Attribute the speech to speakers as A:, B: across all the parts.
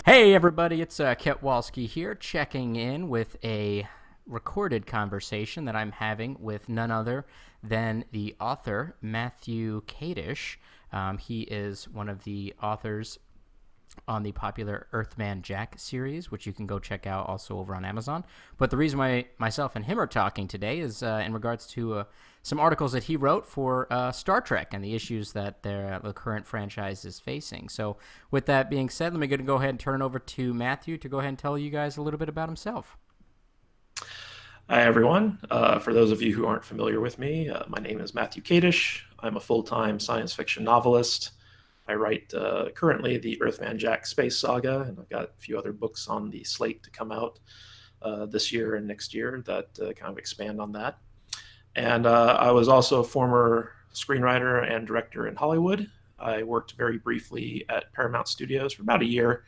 A: Hey everybody, it's Ketwalski here, checking in with a recorded conversation that I'm having with none other than the author, Matthew Kadish. He is one of the authors on the popular Earthman Jack series, which you can go check out also over on Amazon. But the reason why myself and him are talking today is in regards to some articles that he wrote for Star Trek and the issues that the current franchise is facing. So with that being said, let me go ahead and turn it over to Matthew to go ahead and tell you guys a little bit about himself.
B: Hi, everyone. For those of you who aren't familiar with me, my name is Matthew Kadish. I'm a full-time science fiction novelist. I write currently the Earthman Jack space saga, and I've got a few other books on the slate to come out this year and next year that kind of expand on that. And I was also a former screenwriter and director in Hollywood. I worked very briefly at Paramount Studios for about a year,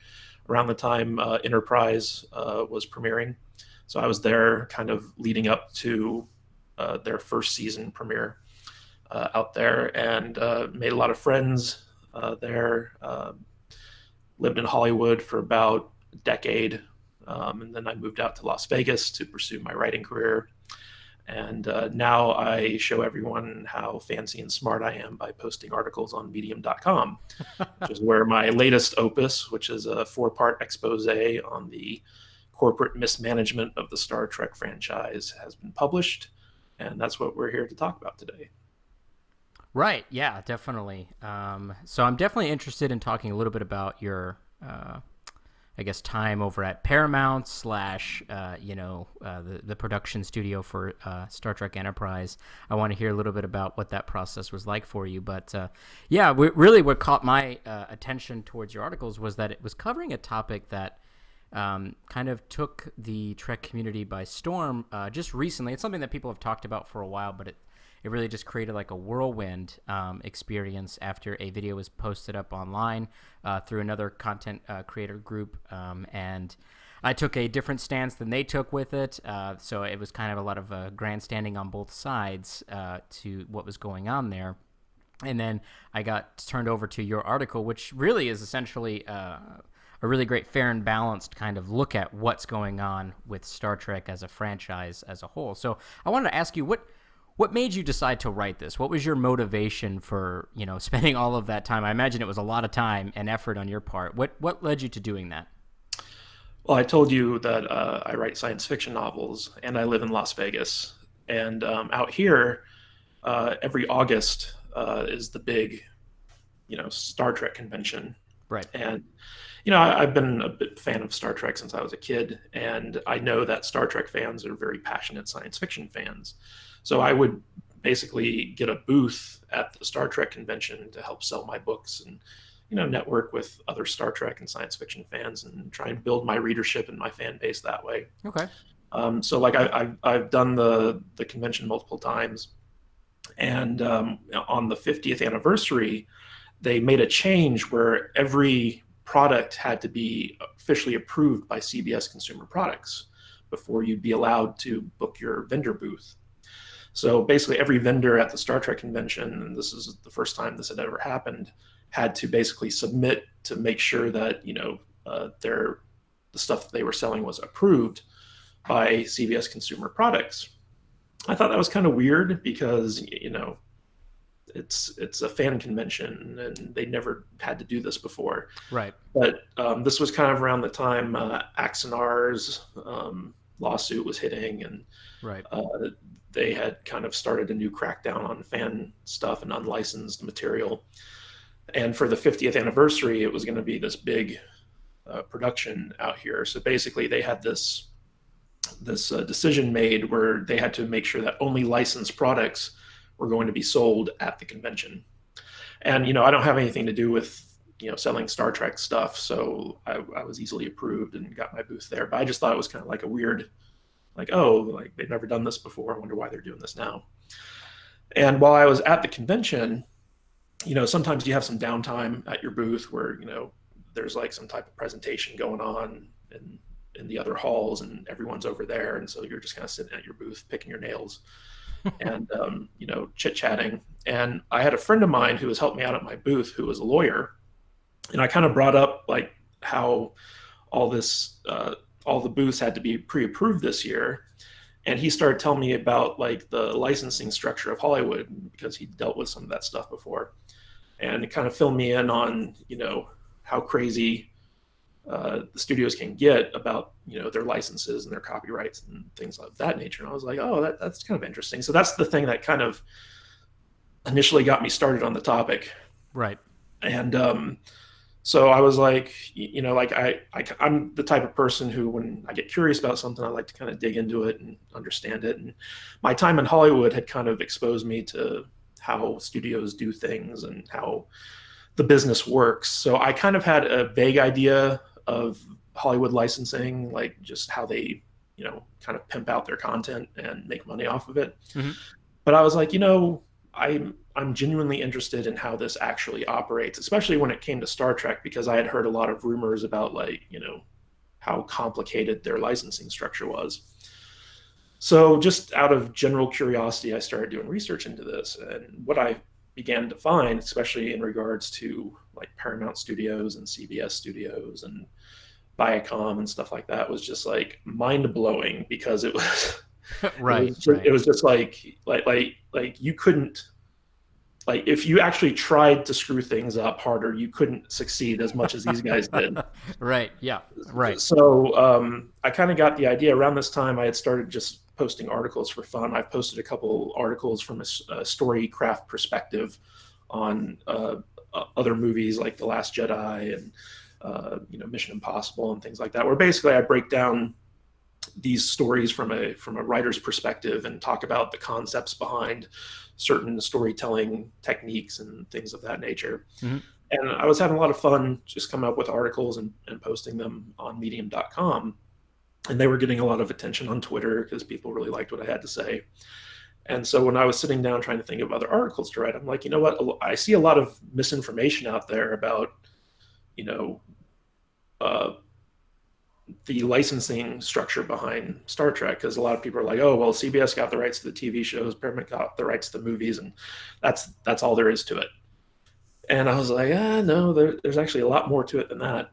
B: around the time Enterprise was premiering. So I was there kind of leading up to their first season premiere out there, and made a lot of friends there. Lived in Hollywood for about a decade, and then I moved out to Las Vegas to pursue my writing career. And now I show everyone how fancy and smart I am by posting articles on medium.com, which is where my latest opus, which is a 4-part expose on the corporate mismanagement of the Star Trek franchise, has been published. And that's what we're here to talk about today.
A: Right. Yeah, definitely. So I'm definitely interested in talking a little bit about your, I guess, time over at Paramount slash, the production studio for Star Trek Enterprise. I want to hear a little bit about what that process was like for you. But really what caught my attention towards your articles was that it was covering a topic that kind of took the Trek community by storm just recently. It's something that people have talked about for a while, but it really just created like a whirlwind experience after a video was posted up online through another content creator group. And I took a different stance than they took with it. So it was kind of a lot of grandstanding on both sides to what was going on there. And then I got turned over to your article, which really is essentially a really great fair and balanced kind of look at what's going on with Star Trek as a franchise as a whole. So I wanted to ask you, what made you decide to write this? What was your motivation for, spending all of that time? I imagine it was a lot of time and effort on your part. What led you to doing that?
B: Well, I told you that I write science fiction novels, and I live in Las Vegas. And out here, every August is the big, Star Trek convention.
A: Right.
B: And I've been a bit fan of Star Trek since I was a kid, and I know that Star Trek fans are very passionate science fiction fans. So I would basically get a booth at the Star Trek convention to help sell my books and, network with other Star Trek and science fiction fans and try and build my readership and my fan base that way.
A: Okay.
B: So like I've done the convention multiple times, and on the 50th anniversary, they made a change where every product had to be officially approved by CBS Consumer Products before you'd be allowed to book your vendor booth. So basically every vendor at the Star Trek convention, and this is the first time this had ever happened, had to basically submit to make sure that, the stuff that they were selling was approved by CBS Consumer Products. I thought that was kind of weird because, it's a fan convention and they never had to do this before.
A: Right.
B: But this was kind of around the time Axanar's lawsuit was hitting, and
A: Right.
B: they had kind of started a new crackdown on fan stuff and unlicensed material. And for the 50th anniversary, it was going to be this big production out here. So basically, they had this decision made where they had to make sure that only licensed products were going to be sold at the convention. And I don't have anything to do with selling Star Trek stuff, so I was easily approved and got my booth there. But I just thought it was kind of like a weird, like they've never done this before. I wonder why they're doing this now. And while I was at the convention, sometimes you have some downtime at your booth where there's like some type of presentation going on in the other halls, and everyone's over there, and so you're just kind of sitting at your booth picking your nails and chit-chatting. And I had a friend of mine who has helped me out at my booth who was a lawyer, and I kind of brought up like how all this, all the booths had to be pre-approved this year. And he started telling me about like the licensing structure of Hollywood because he dealt with some of that stuff before. And it kind of filled me in on, how crazy the studios can get about, their licenses and their copyrights and things of that nature. And I was like, oh, that's kind of interesting. So that's the thing that kind of initially got me started on the topic.
A: Right.
B: And so I was like, like I'm the type of person who, when I get curious about something, I like to kind of dig into it and understand it. And my time in Hollywood had kind of exposed me to how studios do things and how the business works. So I kind of had a vague idea of Hollywood licensing, like just how they, kind of pimp out their content and make money off of it.
A: Mm-hmm.
B: But I was like, I'm genuinely interested in how this actually operates, especially when it came to Star Trek, because I had heard a lot of rumors about like, how complicated their licensing structure was. So just out of general curiosity, I started doing research into this. And what I began to find, especially in regards to like Paramount Studios and CBS Studios and Viacom and stuff like that, was just like mind blowing, because it was
A: right.
B: It was just like you couldn't, like, if you actually tried to screw things up harder, you couldn't succeed as much as these guys did.
A: Right. Yeah. Right.
B: So I kind of got the idea. Around this time, I had started just posting articles for fun. I've posted a couple articles from a storycraft perspective on other movies like The Last Jedi and Mission Impossible and things like that, where basically I break down these stories from a writer's perspective and talk about the concepts behind certain storytelling techniques and things of that nature.
A: Mm-hmm.
B: And I was having a lot of fun just coming up with articles and posting them on medium.com. And they were getting a lot of attention on Twitter because people really liked what I had to say. And so when I was sitting down trying to think of other articles to write, I'm like, you know what? I see a lot of misinformation out there about, the licensing structure behind Star Trek, because a lot of people are like, oh, well, CBS got the rights to the TV shows, Paramount got the rights to the movies, and that's all there is to it. And I was like, no, there's actually a lot more to it than that.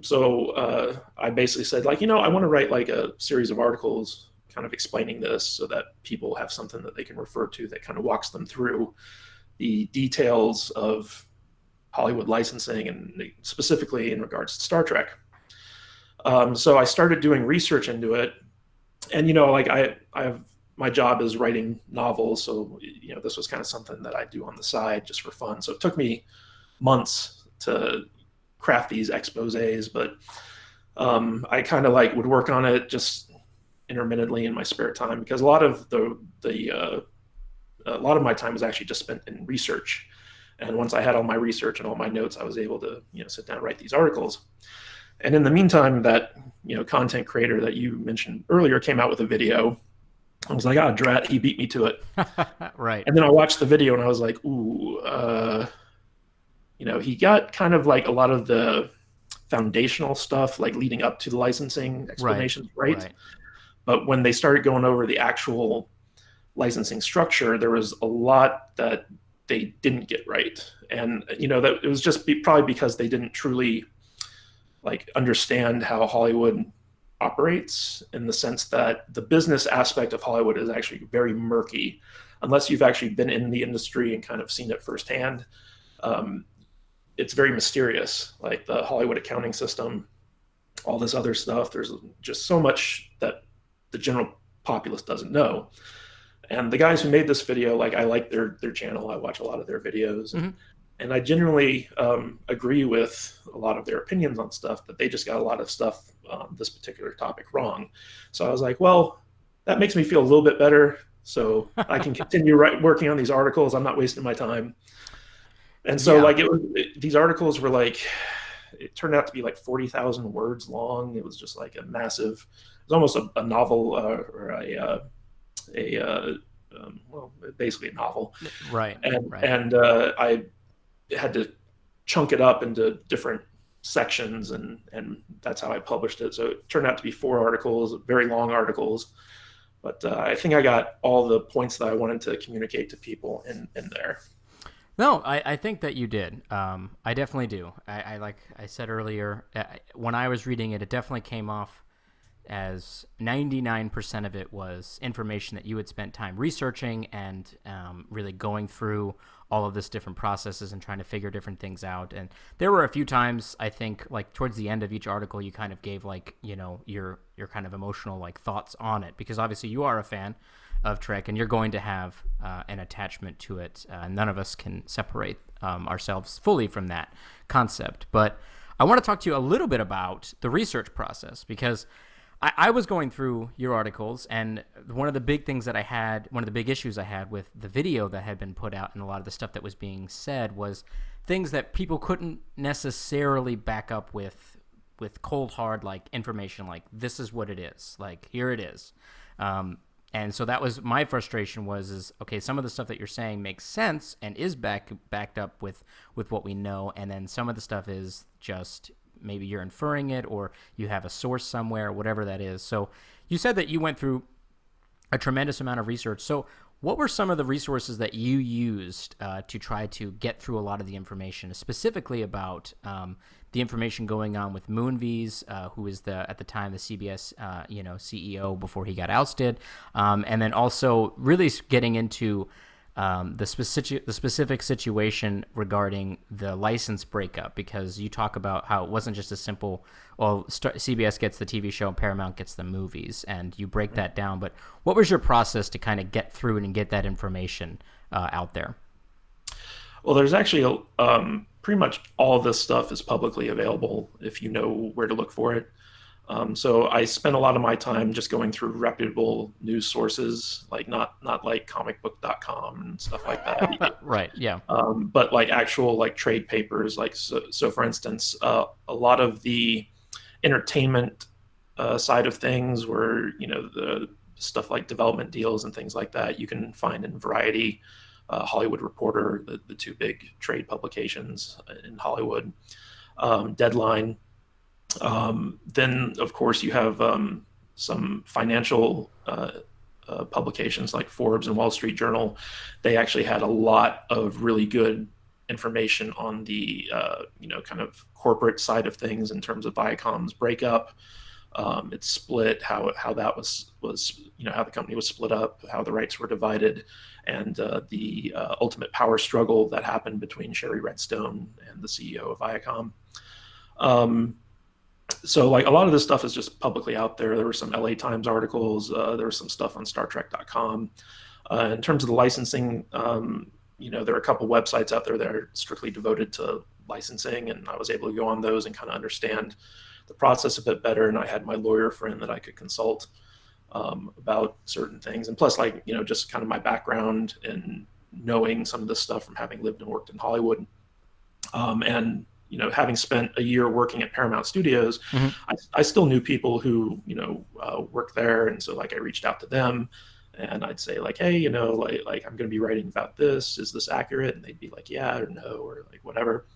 B: So I basically said, like, I want to write like a series of articles kind of explaining this so that people have something that they can refer to that kind of walks them through the details of Hollywood licensing, and specifically in regards to Star Trek. So I started doing research into it, and like I have, my job is writing novels, so this was kind of something that I do on the side just for fun. So it took me months to craft these exposés, but I kind of like would work on it just intermittently in my spare time, because a lot of my time was actually just spent in research. And once I had all my research and all my notes, I was able to sit down and write these articles. And in the meantime, that content creator that you mentioned earlier came out with a video. I was like, drat, he beat me to it.
A: Right.
B: And then I watched the video and I was like, ooh, he got kind of like a lot of the foundational stuff, like leading up to the licensing explanations, right? But when they started going over the actual licensing structure, there was a lot that they didn't get right. And, that it was just probably because they didn't truly like understand how Hollywood operates, in the sense that the business aspect of Hollywood is actually very murky unless you've actually been in the industry and kind of seen it firsthand. It's very mysterious, like the Hollywood accounting system, all this other stuff. There's just so much that the general populace doesn't know. And the guys who made this video, like, I like their channel. I watch a lot of their videos.
A: Mm-hmm.
B: And I genuinely agree with a lot of their opinions on stuff, but they just got a lot of stuff on this particular topic wrong. So I was like, well, that makes me feel a little bit better, so I can continue working on these articles. I'm not wasting my time. And so these articles were like, it turned out to be like 40,000 words long. It was just like a massive, it was almost a novel or basically a novel.
A: Right.
B: And I had to chunk it up into different sections, and that's how I published it. So it turned out to be 4 articles, very long articles, but I think I got all the points that I wanted to communicate to people in there.
A: No, I think that you did. I definitely do. I like I said earlier, when I was reading it, it definitely came off as 99% of it was information that you had spent time researching and really going through all of this different processes and trying to figure different things out. And there were a few times, I think, like towards the end of each article, you kind of gave like, your kind of emotional like thoughts on it, because obviously you are a fan of Trek and you're going to have an attachment to it. None of us can separate ourselves fully from that concept. But I want to talk to you a little bit about the research process, because I was going through your articles, and one of the big things that I had, one of the big issues I had with the video that had been put out and a lot of the stuff that was being said was things that people couldn't necessarily back up with cold hard like information, like this is what it is, like here it is. And so that was my frustration is okay, some of the stuff that you're saying makes sense and is backed up with what we know, and then some of the stuff is just maybe you're inferring it or you have a source somewhere, whatever that is. So you said that you went through a tremendous amount of research. So what were some of the resources that you used to try to get through a lot of the information, specifically about the information going on with Moonves, who is at the time the CBS CEO before he got ousted, and then also really getting into the specific situation regarding the license breakup, because you talk about how it wasn't just a simple, CBS gets the TV show and Paramount gets the movies, and you break that down. But what was your process to kind of get through it and get that information out there?
B: Well, there's actually pretty much all of this stuff is publicly available if you know where to look for it. So I spent a lot of my time just going through reputable news sources, like not like comicbook.com and stuff like that.
A: Right. Yeah.
B: But like actual like trade papers, like so for instance, a lot of the entertainment side of things were, the stuff like development deals and things like that you can find in Variety, Hollywood Reporter, the two big trade publications in Hollywood, Deadline. Then, of course, you have some financial publications like Forbes and Wall Street Journal. They actually had a lot of really good information on the kind of corporate side of things in terms of Viacom's breakup, its split, how that was how the company was split up, how the rights were divided, and the ultimate power struggle that happened between Sherry Redstone and the CEO of Viacom. So like a lot of this stuff is just publicly out there. There were some LA Times articles. There was some stuff on StarTrek.com. In terms of the licensing, there are a couple websites out there that are strictly devoted to licensing, and I was able to go on those and kind of understand the process a bit better. And I had my lawyer friend that I could consult about certain things. And plus, like, just kind of my background and knowing some of this stuff from having lived and worked in Hollywood. And having spent a year working at Paramount Studios,
A: Mm-hmm.
B: I still knew people who, worked there. And so like I reached out to them and I'd say like, hey, like I'm going to be writing about this. Is this accurate? And they'd be like, yeah, or no, or like whatever.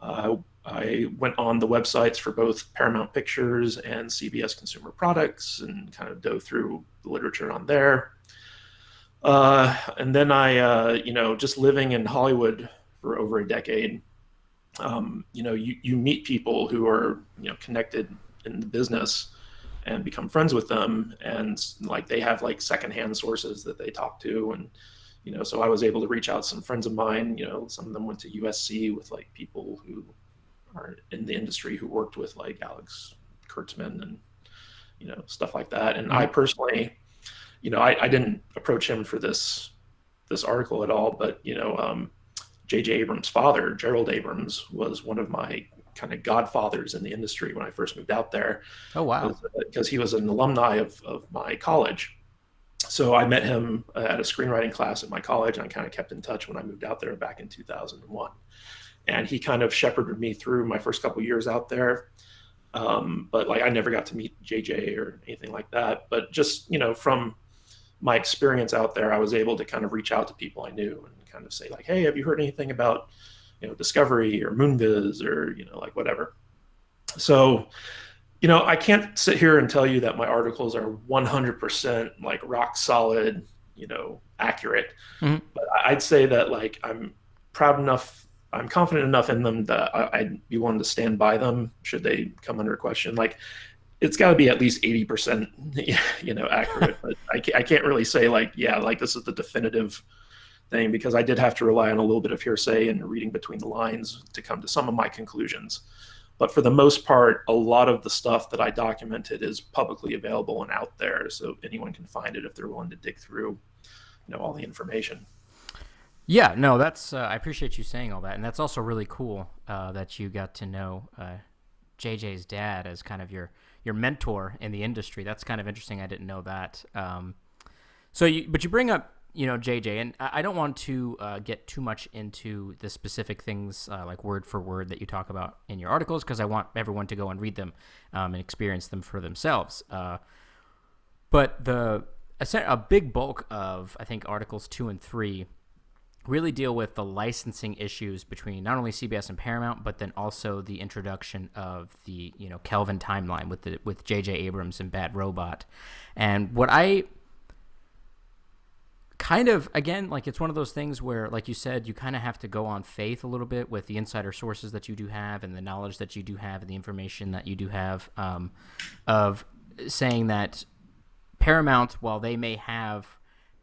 B: I went on the websites for both Paramount Pictures and CBS Consumer Products and kind of dove through the literature on there. And then I, just living in Hollywood for over a decade, you meet people who are, connected in the business and become friends with them. And like, they have like secondhand sources that they talk to. And, so I was able to reach out to some friends of mine, some of them went to USC with like people who are in the industry who worked with like Alex Kurtzman and, stuff like that. And I personally, I didn't approach him for this article at all, but, J.J. Abrams' father, Gerald Abrams, was one of my kind of godfathers in the industry when I first moved out there.
A: Oh, wow.
B: Because he was an alumni of my college. So I met him at a screenwriting class at my college, and I kind of kept in touch when I moved out there back in 2001. And he kind of shepherded me through my first couple years out there. But like I never got to meet JJ or anything like that. But just, from my experience out there, I was able to kind of reach out to people I knew and kind of say like, hey, have you heard anything about, Discovery or Moonviz or, like whatever. So, I can't sit here and tell you that my articles are 100% like rock solid, accurate.
A: Mm-hmm.
B: But I'd say that like I'm proud enough, I'm confident enough in them that I'd be willing to stand by them should they come under question. Like, it's got to be at least 80%, accurate. But I can't really say like, yeah, like this is the definitive thing, because I did have to rely on a little bit of hearsay and reading between the lines to come to some of my conclusions. But for the most part, a lot of the stuff that I documented is publicly available and out there, so anyone can find it if they're willing to dig through, all the information.
A: Yeah, no, that's I appreciate you saying all that, and that's also really cool that you got to know JJ's dad as kind of your mentor in the industry. That's kind of interesting. I didn't know that. But you bring up JJ, and I don't want to get too much into the specific things like word for word that you talk about in your articles, because I want everyone to go and read them and experience them for themselves. But a big bulk of, I think, articles 2 and 3 really deal with the licensing issues between not only CBS and Paramount, but then also the introduction of the Kelvin timeline with J.J. Abrams and Bad Robot. And what I kind of, again, like, it's one of those things where, like you said, you kind of have to go on faith a little bit with the insider sources that you do have and the knowledge that you do have and the information that you do have, of saying that Paramount, while they may have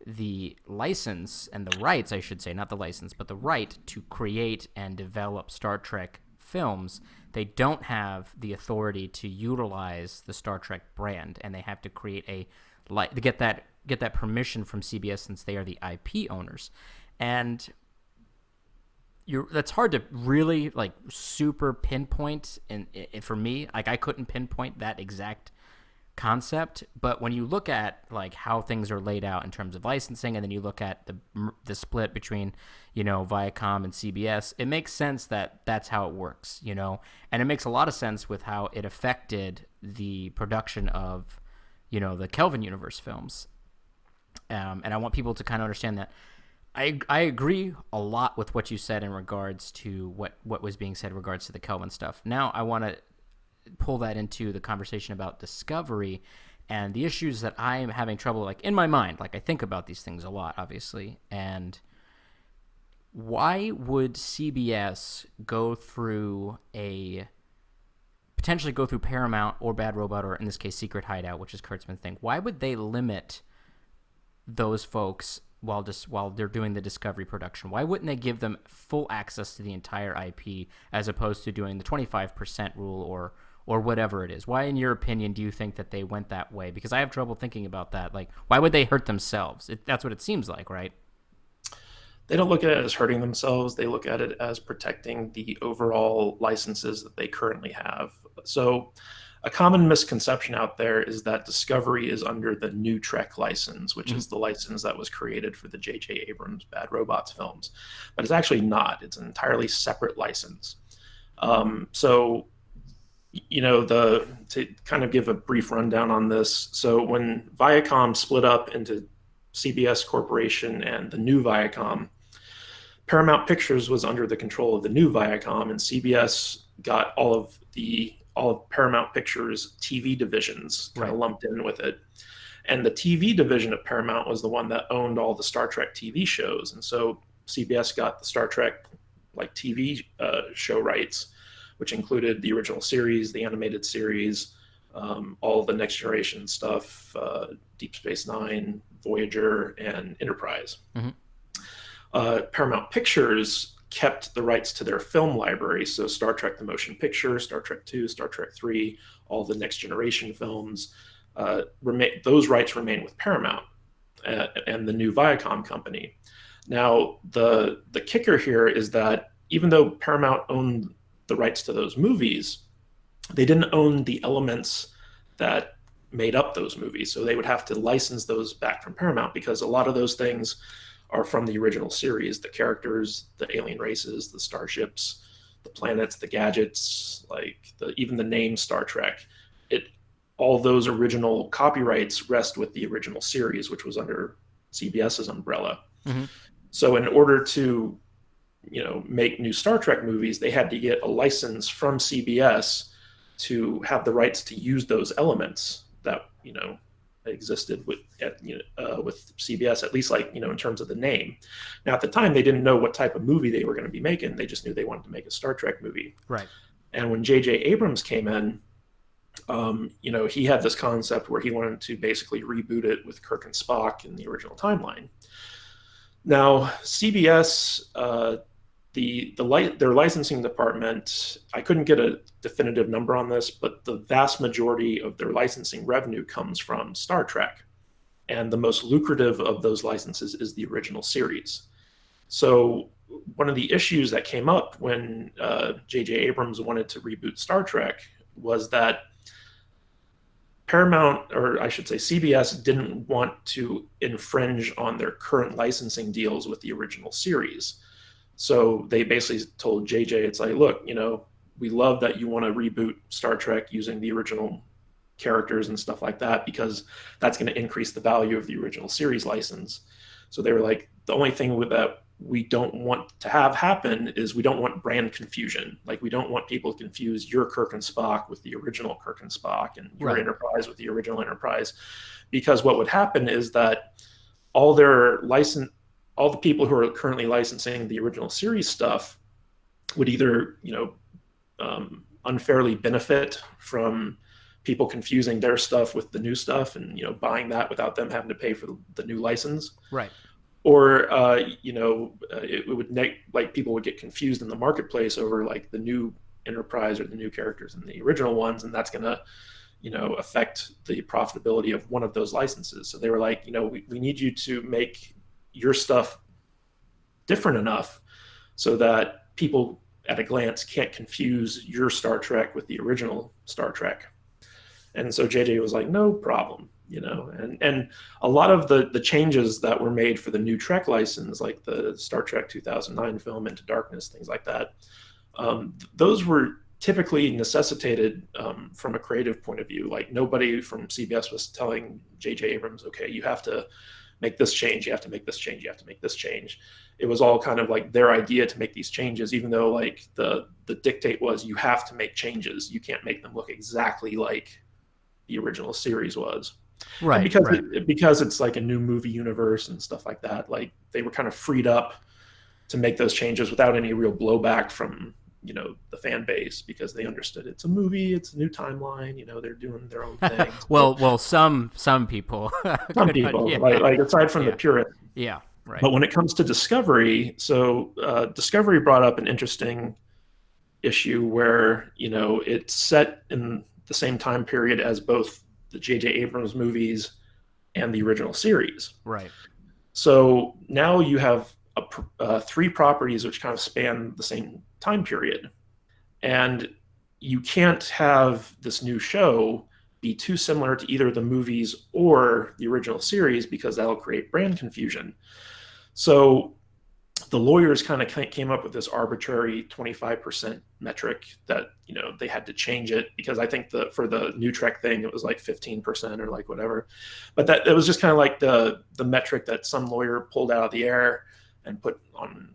A: the license and the rights, I should say, not the license, but the right to create and develop Star Trek films, they don't have the authority to utilize the Star Trek brand, and they have to create to get that permission from CBS, since they are the IP owners. And that's hard to really like super pinpoint, and for me, like, I couldn't pinpoint that exact concept. But when you look at like how things are laid out in terms of licensing, and then you look at the split between Viacom and CBS, it makes sense that that's how it works, and it makes a lot of sense with how it affected the production of the Kelvin universe films. And I want people to kind of understand that I agree a lot with what you said in regards to what was being said in regards to the Kelvin stuff. Now I want to pull that into the conversation about Discovery and the issues that I am having trouble, like, in my mind. Like, I think about these things a lot, obviously. And why would CBS potentially go through Paramount or Bad Robot, or in this case Secret Hideout, which is Kurtzman's thing? Why would they limit those folks while they're doing the Discovery production? Why wouldn't they give them full access to the entire IP, as opposed to doing the 25% rule or whatever it is? Why, in your opinion, do you think that they went that way? Because I have trouble thinking about that. Like, why would they hurt themselves? That's what it seems like, right?
B: They don't look at it as hurting themselves. They look at it as protecting the overall licenses that they currently have. So a common misconception out there is that Discovery is under the New Trek license, which is the license that was created for the J.J. Abrams Bad Robots films. But it's actually not. It's an entirely separate license. To kind of give a brief rundown on this, so when Viacom split up into CBS Corporation and the new Viacom, Paramount Pictures was under the control of the new Viacom, and CBS got all of Paramount Pictures TV divisions kind of lumped in with it. And the TV division of Paramount was the one that owned all the Star Trek TV shows. And so CBS got the Star Trek TV show rights, which included the original series, the animated series, all of the Next Generation stuff, Deep Space Nine, Voyager, and Enterprise. Paramount Pictures kept the rights to their film library, so Star Trek the Motion Picture, Star Trek II, Star Trek III, all the Next Generation films, those rights remain with Paramount and the new Viacom company. Now, the kicker here is that even though Paramount owned the rights to those movies, they didn't own the elements that made up those movies. So they would have to license those back from Paramount, because a lot of those things are from the original series: the characters, the alien races, the starships, the planets, the gadgets, even the name Star Trek. All those original copyrights rest with the original series, which was under CBS's umbrella. So in order to make new Star Trek movies, they had to get a license from CBS to have the rights to use those elements that existed with CBS, at least like, in terms of the name. Now at the time they didn't know what type of movie they were going to be making. They just knew they wanted to make a Star Trek movie.
A: Right.
B: And when J.J. Abrams came in, he had this concept where he wanted to basically reboot it with Kirk and Spock in the original timeline. Now CBS, their licensing department, I couldn't get a definitive number on this, but the vast majority of their licensing revenue comes from Star Trek. And the most lucrative of those licenses is the original series. So one of the issues that came up when J.J. Abrams wanted to reboot Star Trek was that Paramount, or I should say CBS, didn't want to infringe on their current licensing deals with the original series. So they basically told JJ, it's like, look, we love that you want to reboot Star Trek using the original characters and stuff like that, because that's going to increase the value of the original series license. So they were like, the only thing with that we don't want to have happen is we don't want brand confusion. Like, we don't want people to confuse your Kirk and Spock with the original Kirk and Spock, and your Enterprise with the original Enterprise. Because what would happen is that all the people who are currently licensing the original series stuff would either, unfairly benefit from people confusing their stuff with the new stuff and, buying that without them having to pay for the new license.
A: Right.
B: Or, it would people would get confused in the marketplace over like the new Enterprise or the new characters and the original ones. And that's going to, affect the profitability of one of those licenses. So they were like, we need you to make your stuff different enough so that people at a glance can't confuse your Star Trek with the original Star Trek. And so JJ was like, no problem, and a lot of the changes that were made for the new Trek license, like the Star Trek 2009 film Into Darkness, things like that, those were typically necessitated from a creative point of view. Like, nobody from CBS was telling JJ Abrams, okay, you have to make this change, you have to make this change, you have to make this change. It was all kind of like their idea to make these changes, even though like the dictate was you have to make changes. You can't make them look exactly like the original series was.
A: Right.
B: Because it's like a new movie universe and stuff like that, like they were kind of freed up to make those changes without any real blowback from, the fan base, because they understood it's a movie, it's a new timeline, they're doing their own thing.
A: well, some people.
B: Some people, yeah. like aside from the purists.
A: Yeah, right.
B: But when it comes to Discovery, so Discovery brought up an interesting issue where, it's set in the same time period as both the J.J. Abrams movies and the original series.
A: Right.
B: So now you have three properties which kind of span the same time period. And you can't have this new show be too similar to either the movies or the original series, because that'll create brand confusion. So the lawyers kind of came up with this arbitrary 25% metric that, they had to change it, because I think for the new Trek thing, it was like 15% or like whatever. But that it was just kind of like the metric that some lawyer pulled out of the air and put on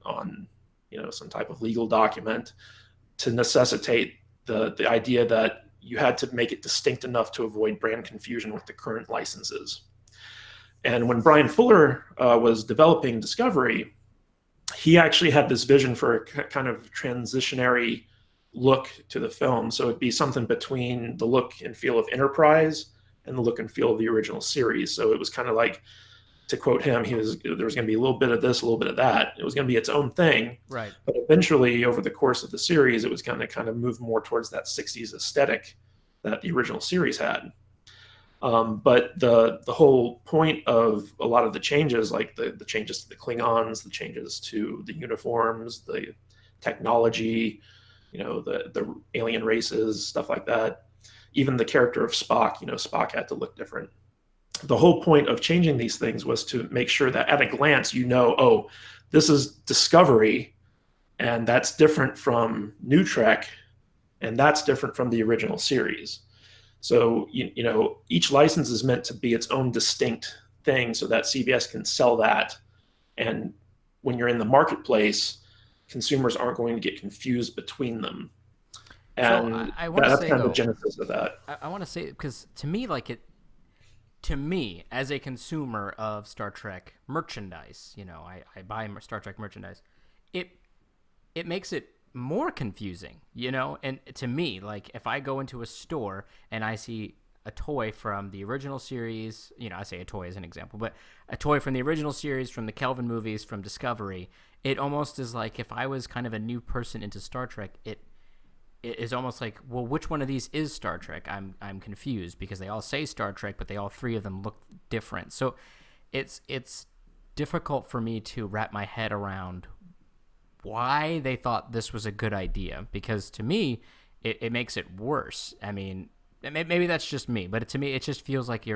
B: some type of legal document to necessitate the idea that you had to make it distinct enough to avoid brand confusion with the current licenses. And when Brian Fuller was developing Discovery, he actually had this vision for a kind of transitionary look to the film. So it'd be something between the look and feel of Enterprise and the look and feel of the original series. So it was kind of like, to quote him, there was going to be a little bit of this, a little bit of that. It was going to be its own thing.
A: Right.
B: But eventually, over the course of the series, it was going to kind of move more towards that 60s aesthetic that the original series had. But the whole point of a lot of the changes, like the changes to the Klingons, the changes to the uniforms, the technology, the alien races, stuff like that, even the character of Spock, Spock had to look different. The whole point of changing these things was to make sure that at a glance, oh, this is Discovery, and that's different from New Trek, and that's different from the original series. So, each license is meant to be its own distinct thing so that CBS can sell that. And when you're in the marketplace, consumers aren't going to get confused between them. And
A: so I want to
B: that's
A: say,
B: kind of
A: though,
B: the genesis of that.
A: I want to say, because to me, like to me, as a consumer of Star Trek merchandise, I buy Star Trek merchandise. It it makes it more confusing, And to me, like if I go into a store and I see a toy from the original series, I say a toy as an example, but a toy from the original series, from the Kelvin movies, from Discovery, it almost is like if I was kind of a new person into Star Trek, it is almost like, well, which one of these is Star Trek? I'm confused because they all say Star Trek, but they all three of them look different. So it's difficult for me to wrap my head around why they thought this was a good idea, because to me it makes it worse. I mean, maybe that's just me, but to me it just feels like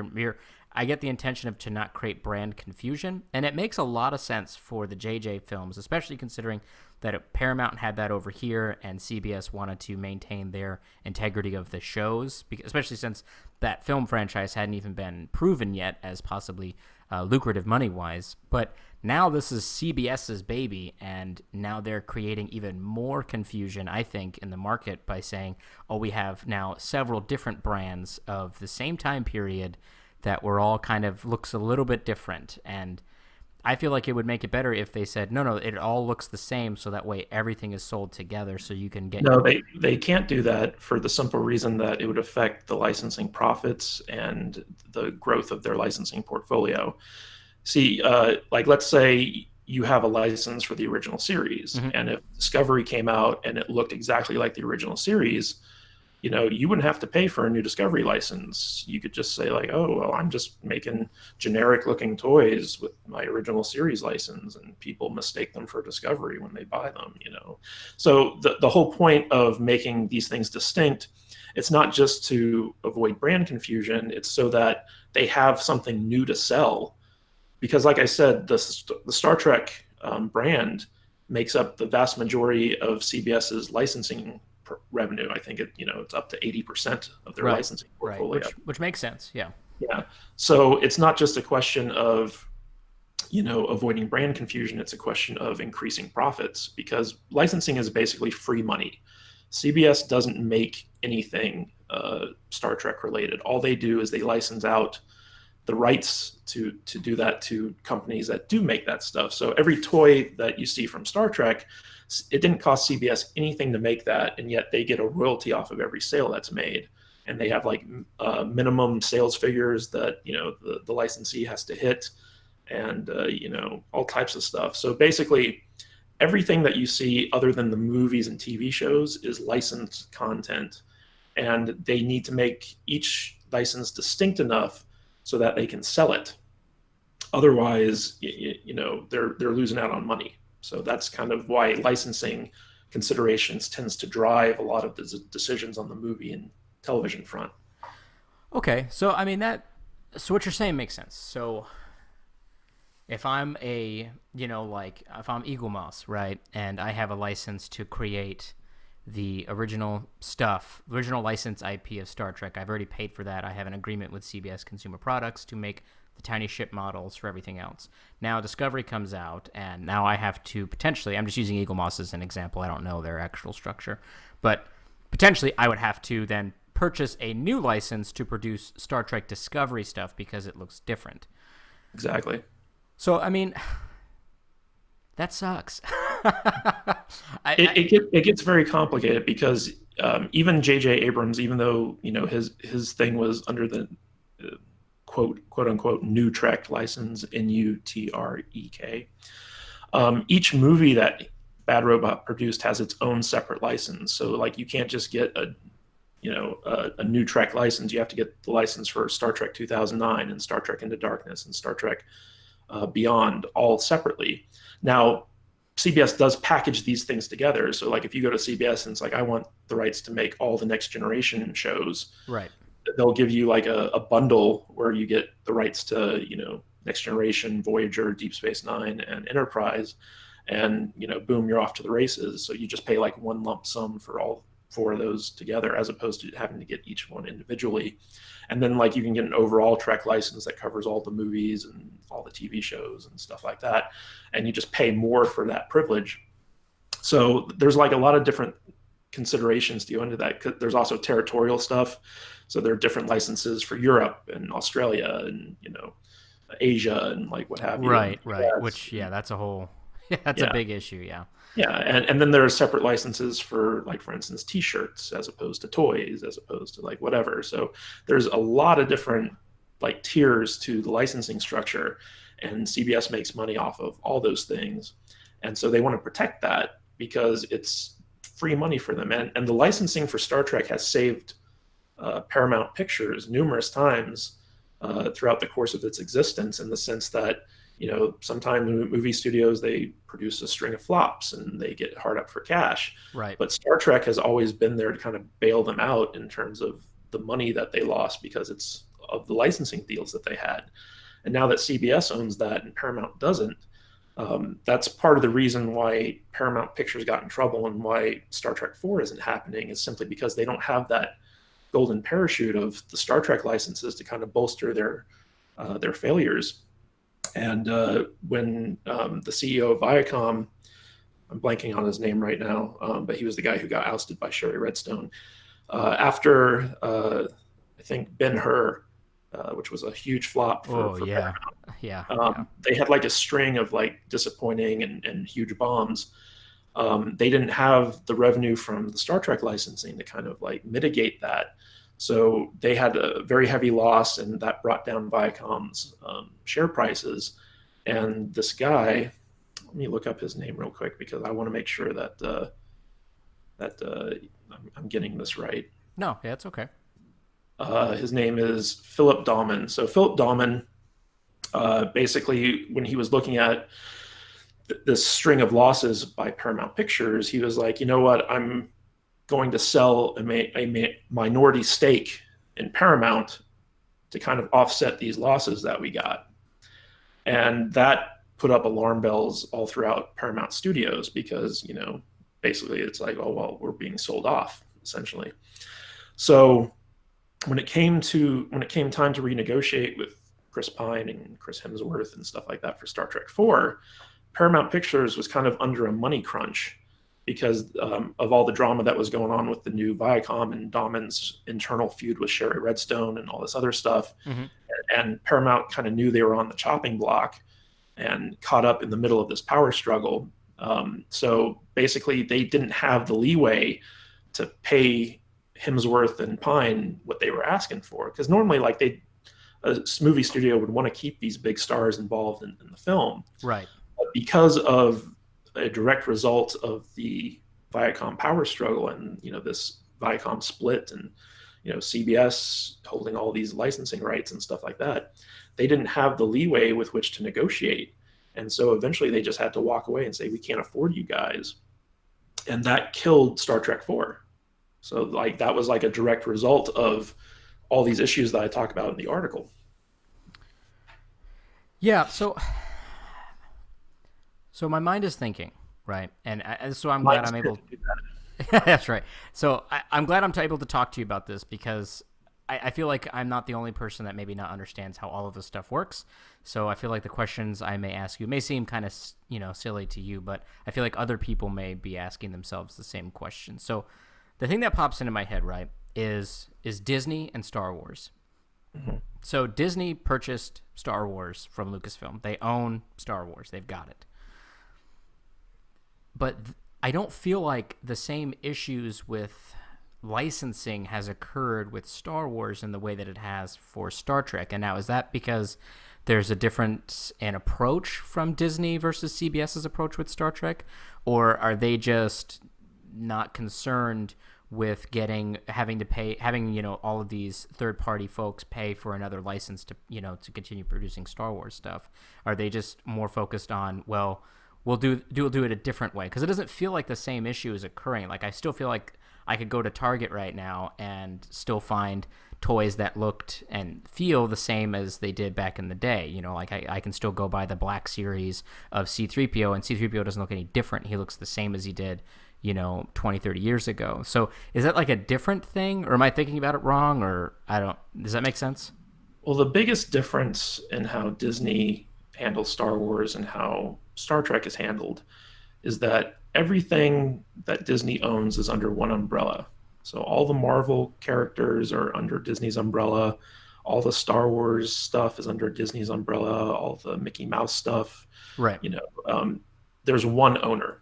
A: I get the intention of to not create brand confusion, and it makes a lot of sense for the JJ films, especially considering that Paramount had that over here and CBS wanted to maintain their integrity of the shows, especially since that film franchise hadn't even been proven yet as possibly lucrative money-wise. But now this is CBS's baby, and now they're creating even more confusion, I think, in the market by saying, oh, we have now several different brands of the same time period that were all kind of looks a little bit different. And I feel like it would make it better if they said, no, it all looks the same, so that way everything is sold together so you can get...
B: No, they can't do that for the simple reason that it would affect the licensing profits and the growth of their licensing portfolio. See, like let's say you have a license for the original series, and if Discovery came out and it looked exactly like the original series, you wouldn't have to pay for a new Discovery license. You could just say like, oh, well, I'm just making generic looking toys with my original series license, and people mistake them for Discovery when they buy them, So the whole point of making these things distinct, it's not just to avoid brand confusion, it's so that they have something new to sell. Because like I said, the Star Trek brand makes up the vast majority of CBS's licensing revenue. I think it's up to 80% of their licensing portfolio.
A: Right. Which makes sense. Yeah.
B: Yeah. So it's not just a question of, avoiding brand confusion. It's a question of increasing profits, because licensing is basically free money. CBS doesn't make anything Star Trek related. All they do is they license out the rights to do that to companies that do make that stuff. So every toy that you see from Star Trek, it didn't cost CBS anything to make that, and yet they get a royalty off of every sale that's made. And they have like minimum sales figures that the licensee has to hit, and all types of stuff. So basically, everything that you see other than the movies and TV shows is licensed content, and they need to make each license distinct enough so that they can sell it. Otherwise, they're losing out on money. So that's kind of why licensing considerations tends to drive a lot of the decisions on the movie and television front.
A: Okay, so I mean so what you're saying makes sense. So if I'm if I'm Eagle Moss, right, and I have a license to create the original license IP of Star Trek, I've already paid for that. I have an agreement with CBS Consumer Products to make the tiny ship models for everything else. Now Discovery comes out, and now I have to potentially, I'm just using Eagle Moss as an example, I don't know their actual structure, but potentially I would have to then purchase a new license to produce Star Trek Discovery stuff because it looks different.
B: Exactly.
A: So, I mean, that sucks.
B: It gets very complicated because even J.J. Abrams, even though his thing was under the quote unquote new Trek license, NUTREK, each movie that Bad Robot produced has its own separate license. So like you can't just get a new Trek license. You have to get the license for Star Trek 2009 and Star Trek Into Darkness and Star Trek Beyond all separately. Now, CBS does package these things together. So like if you go to CBS and it's like, I want the rights to make all the Next Generation shows,
A: right?
B: They'll give you like a bundle where you get the rights to, Next Generation, Voyager, Deep Space Nine, and Enterprise. And, boom, you're off to the races. So you just pay like one lump sum for all four of those together, as opposed to having to get each one individually. And then like you can get an overall Trek license that covers all the movies and all the TV shows and stuff like that. And you just pay more for that privilege. So there's like a lot of different considerations to go into that. There's also territorial stuff. So there are different licenses for Europe and Australia and, Asia and like what have you.
A: Right, right. Which, yeah, that's a whole, yeah, that's a
B: Yeah.
A: big issue. Yeah.
B: Yeah. And then there are separate licenses for, like, for instance, t-shirts as opposed to toys, as opposed to like whatever. So there's a lot of different like tiers to the licensing structure, and CBS makes money off of all those things. And so they want to protect that because it's free money for them. And the licensing for Star Trek has saved Paramount Pictures numerous times throughout the course of its existence, in the sense that, sometimes movie studios, they produce a string of flops and they get hard up for cash.
A: Right.
B: But Star Trek has always been there to kind of bail them out in terms of the money that they lost because it's of the licensing deals that they had. And now that CBS owns that and Paramount doesn't, that's part of the reason why Paramount Pictures got in trouble and why Star Trek 4 isn't happening, is simply because they don't have that golden parachute of the Star Trek licenses to kind of bolster their failures. And when the CEO of Viacom, I'm blanking on his name right now, but he was the guy who got ousted by Sherry Redstone after I think Ben-Hur, which was a huge flop for
A: yeah.
B: Paramount.
A: Yeah.
B: They had like a string of like disappointing and huge bombs. They didn't have the revenue from the Star Trek licensing to kind of like mitigate that. So they had a very heavy loss, and that brought down Viacom's share prices. And this guy, let me look up his name real quick because I want to make sure that I'm getting this right.
A: No, yeah, it's okay.
B: His name is Philip Dahlman. So Philip Dahlman, basically, when he was looking at this string of losses by Paramount Pictures, he was like, you know what, I'm going to sell a minority stake in Paramount to kind of offset these losses that we got. And that put up alarm bells all throughout Paramount Studios because, basically it's like, oh, well, we're being sold off, essentially. So when it came time to renegotiate with Chris Pine and Chris Hemsworth and stuff like that for Star Trek 4, Paramount Pictures was kind of under a money crunch because of all the drama that was going on with the new Viacom and Dahlman's internal feud with Sherry Redstone and all this other stuff.
A: Mm-hmm.
B: And Paramount kind of knew they were on the chopping block and caught up in the middle of this power struggle. So basically, they didn't have the leeway to pay Hemsworth and Pine what they were asking for, because normally, like, a movie studio would want to keep these big stars involved in the film,
A: right?
B: But because of a direct result of the Viacom power struggle and this Viacom split and CBS holding all these licensing rights and stuff like that, they didn't have the leeway with which to negotiate, and so eventually they just had to walk away and say, we can't afford you guys, and that killed Star Trek 4. So like that was like a direct result of all these issues that I talk about in the article.
A: Yeah, so my mind is thinking, right? And so I'm glad I'm able to do that. That's right. So I'm glad I'm able to talk to you about this because I feel like I'm not the only person that maybe not understands how all of this stuff works. So I feel like the questions I may ask you may seem kind of, silly to you, but I feel like other people may be asking themselves the same question. So the thing that pops into my head, right, is Disney and Star Wars. Mm-hmm. So Disney purchased Star Wars from Lucasfilm. They own Star Wars. They've got it. But I don't feel like the same issues with licensing has occurred with Star Wars in the way that it has for Star Trek. And now, is that because there's a difference in approach from Disney versus CBS's approach with Star Trek? Or are they just not concerned with having all of these third-party folks pay for another license to continue producing Star Wars stuff? Are they just more focused on, well, we'll do it a different way? Because it doesn't feel like the same issue is occurring. Like, I still feel like I could go to Target right now and still find toys that looked and feel the same as they did back in the day. Like I can still go buy the Black Series of C-3PO, and C-3PO doesn't look any different. He looks the same as he did 20, 30 years ago. So is that like a different thing, or am I thinking about it wrong, or does that make sense?
B: Well, the biggest difference in how Disney handles Star Wars and how Star Trek is handled is that everything that Disney owns is under one umbrella. So all the Marvel characters are under Disney's umbrella. All the Star Wars stuff is under Disney's umbrella. All the Mickey Mouse stuff,
A: Right.
B: you know, there's one owner.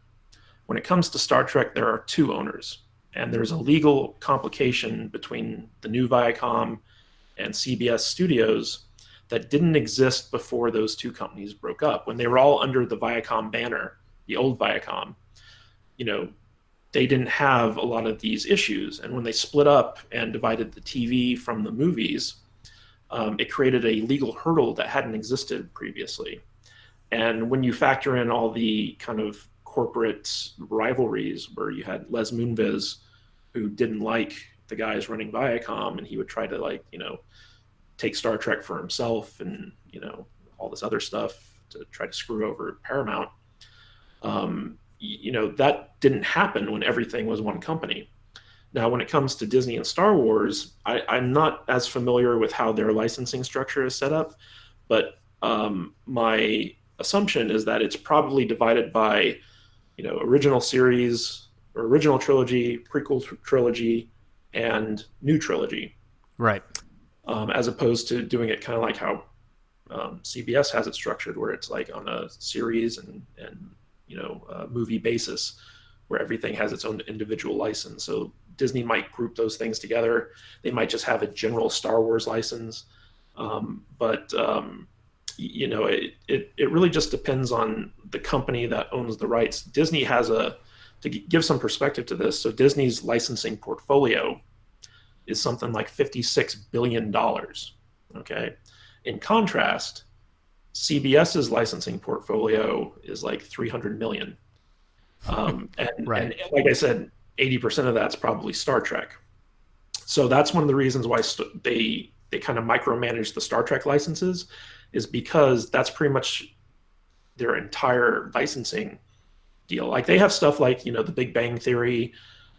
B: When it comes to Star Trek, there are two owners, and there's a legal complication between the new Viacom and CBS Studios that didn't exist before those two companies broke up. When they were all under the Viacom banner, the old Viacom, you know, they didn't have a lot of these issues. And when they split up and divided the TV from the movies, it created a legal hurdle that hadn't existed previously. And when you factor in all the kind of corporate rivalries where you had Les Moonves, who didn't like the guys running Viacom, and he would try to, like, you know, take Star Trek for himself and, you know, all this other stuff to try to screw over Paramount. You know, that didn't happen when everything was one company. Now, when it comes to Disney and Star Wars, I'm not as familiar with how their licensing structure is set up, but my assumption is that it's probably divided by, you know, original series or original trilogy, prequel trilogy, and new trilogy.
A: Right.
B: As opposed to doing it kind of like how CBS has it structured, where it's like on a series and you know, movie basis, where everything has its own individual license. So Disney might group those things together. They might just have a general Star Wars license. But you know, it really just depends on the company that owns the rights. Disney has to give some perspective to this. So Disney's licensing portfolio is something like $56 billion. Okay. In contrast, CBS's licensing portfolio is like 300 million. And like I said, 80% of that's probably Star Trek. So that's one of the reasons why they kind of micromanage the Star Trek licenses, is because that's pretty much their entire licensing deal. Like they have stuff like, you know, The Big Bang Theory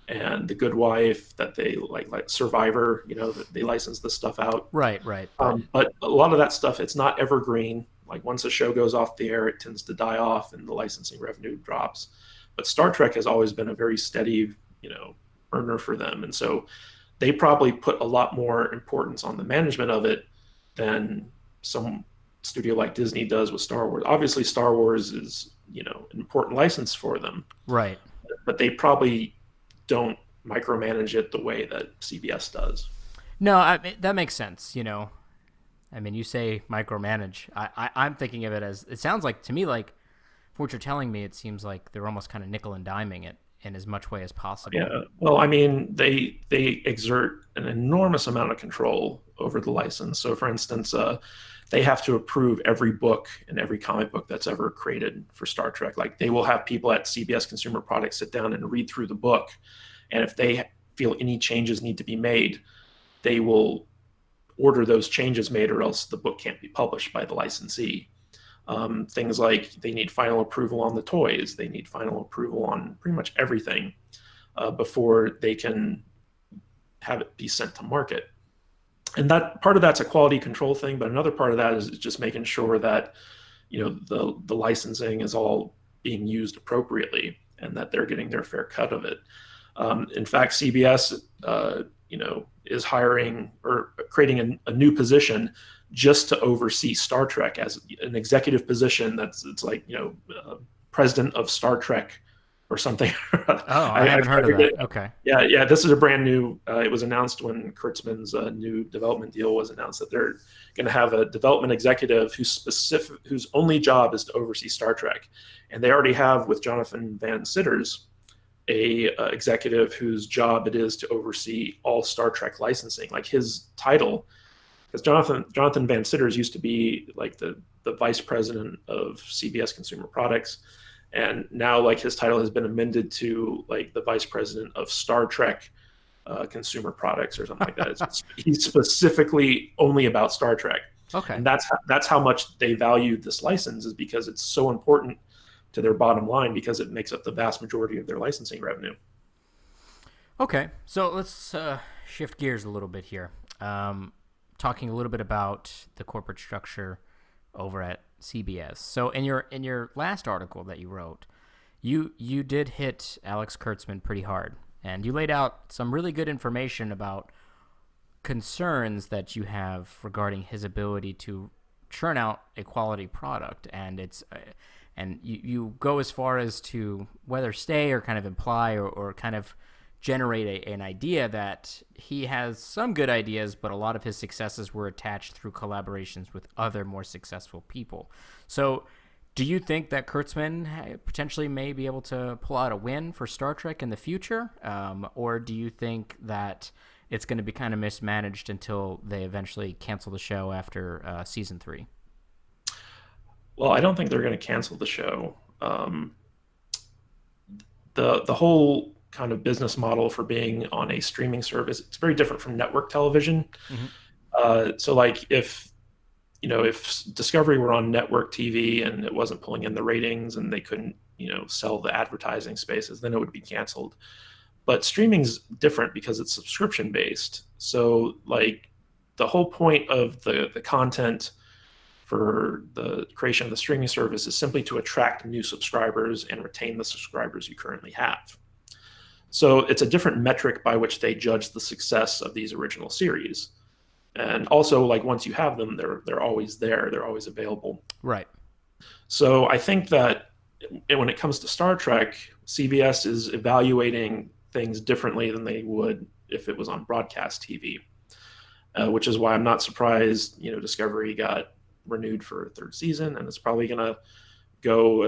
B: and The Good Wife that they like Survivor, you know, that they license this stuff out.
A: Right.
B: But a lot of that stuff, it's not evergreen. Like once a show goes off the air, it tends to die off and the licensing revenue drops. But Star Trek has always been a very steady, you know, earner for them. And so they probably put a lot more importance on the management of it than some studio like Disney does with Star Wars. Obviously, Star Wars is, you know, an important license for them.
A: Right.
B: But they probably don't micromanage it the way that CBS does.
A: No, that makes sense. You know, I mean, you say micromanage. I'm thinking of it as, it sounds like to me, like from what you're telling me, it seems like they're almost kind of nickel and diming it in as much way as possible.
B: Yeah. Well, I mean, they exert an enormous amount of control over the license. So, for instance, they have to approve every book and every comic book that's ever created for Star Trek. Like they will have people at CBS Consumer Products sit down and read through the book, and if they feel any changes need to be made, they will order those changes made, or else the book can't be published by the licensee. Things like they need final approval on the toys, they need final approval on pretty much everything before they can have it be sent to market. And that part of that's a quality control thing, but another part of that is just making sure that, you know, the licensing is all being used appropriately and that they're getting their fair cut of it. In fact, CBS, you know, is hiring or creating a new position just to oversee Star Trek as an executive position. It's like, you know, president of Star Trek or something.
A: Oh, I haven't heard of that. Okay.
B: Yeah. This is a brand new. It was announced when Kurtzman's new development deal was announced that they're going to have a development executive whose only job is to oversee Star Trek, and they already have with Jonathan Van Citters a executive whose job it is to oversee all Star Trek licensing. Like his title, because Jonathan Van Citters used to be like the vice president of CBS Consumer Products. And now, like, his title has been amended to like the vice president of Star Trek Consumer Products or something like that. He's specifically only about Star Trek.
A: Okay.
B: And that's how much they value this license, is because it's so important to their bottom line, because it makes up the vast majority of their licensing revenue.
A: Okay, so let's shift gears a little bit here. Talking a little bit about the corporate structure over at CBS. So in your last article that you wrote, You did hit Alex Kurtzman pretty hard, and you laid out some really good information about concerns that you have regarding his ability to churn out a quality product, and you go as far as to whether stay or kind of imply or kind of generate an idea that he has some good ideas, but a lot of his successes were attached through collaborations with other more successful people. So do you think that Kurtzman potentially may be able to pull out a win for Star Trek in the future? Or do you think that it's going to be kind of mismanaged until they eventually cancel the show after season 3?
B: Well, I don't think they're going to cancel the show. The whole kind of business model for being on a streaming service, it's very different from network television. So like if Discovery were on network TV and it wasn't pulling in the ratings and they couldn't, sell the advertising spaces, then it would be canceled. But streaming's different because it's subscription based. So like the whole point of the content for the creation of the streaming service is simply to attract new subscribers and retain the subscribers you currently have. So it's a different metric by which they judge the success of these original series. And also, like, once you have them, they're always there. They're always available.
A: Right.
B: So I think that when it comes to Star Trek, CBS is evaluating things differently than they would if it was on broadcast TV, which is why I'm not surprised, Discovery got renewed for a third season, and it's probably going to go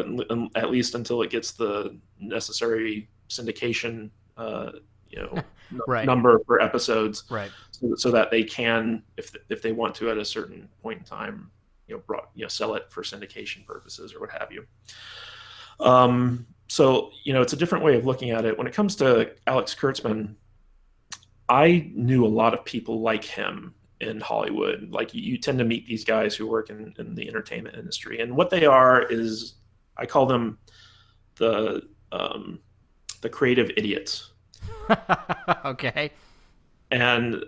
B: at least until it gets the necessary syndication,
A: right.
B: number for episodes,
A: right?
B: So that they can, if they want to, at a certain point in time, sell it for syndication purposes or what have you. So it's a different way of looking at it. When it comes to Alex Kurtzman, I knew a lot of people like him in Hollywood. Like you tend to meet these guys who work in the entertainment industry, and what they are is, I call them the creative idiots.
A: Okay. And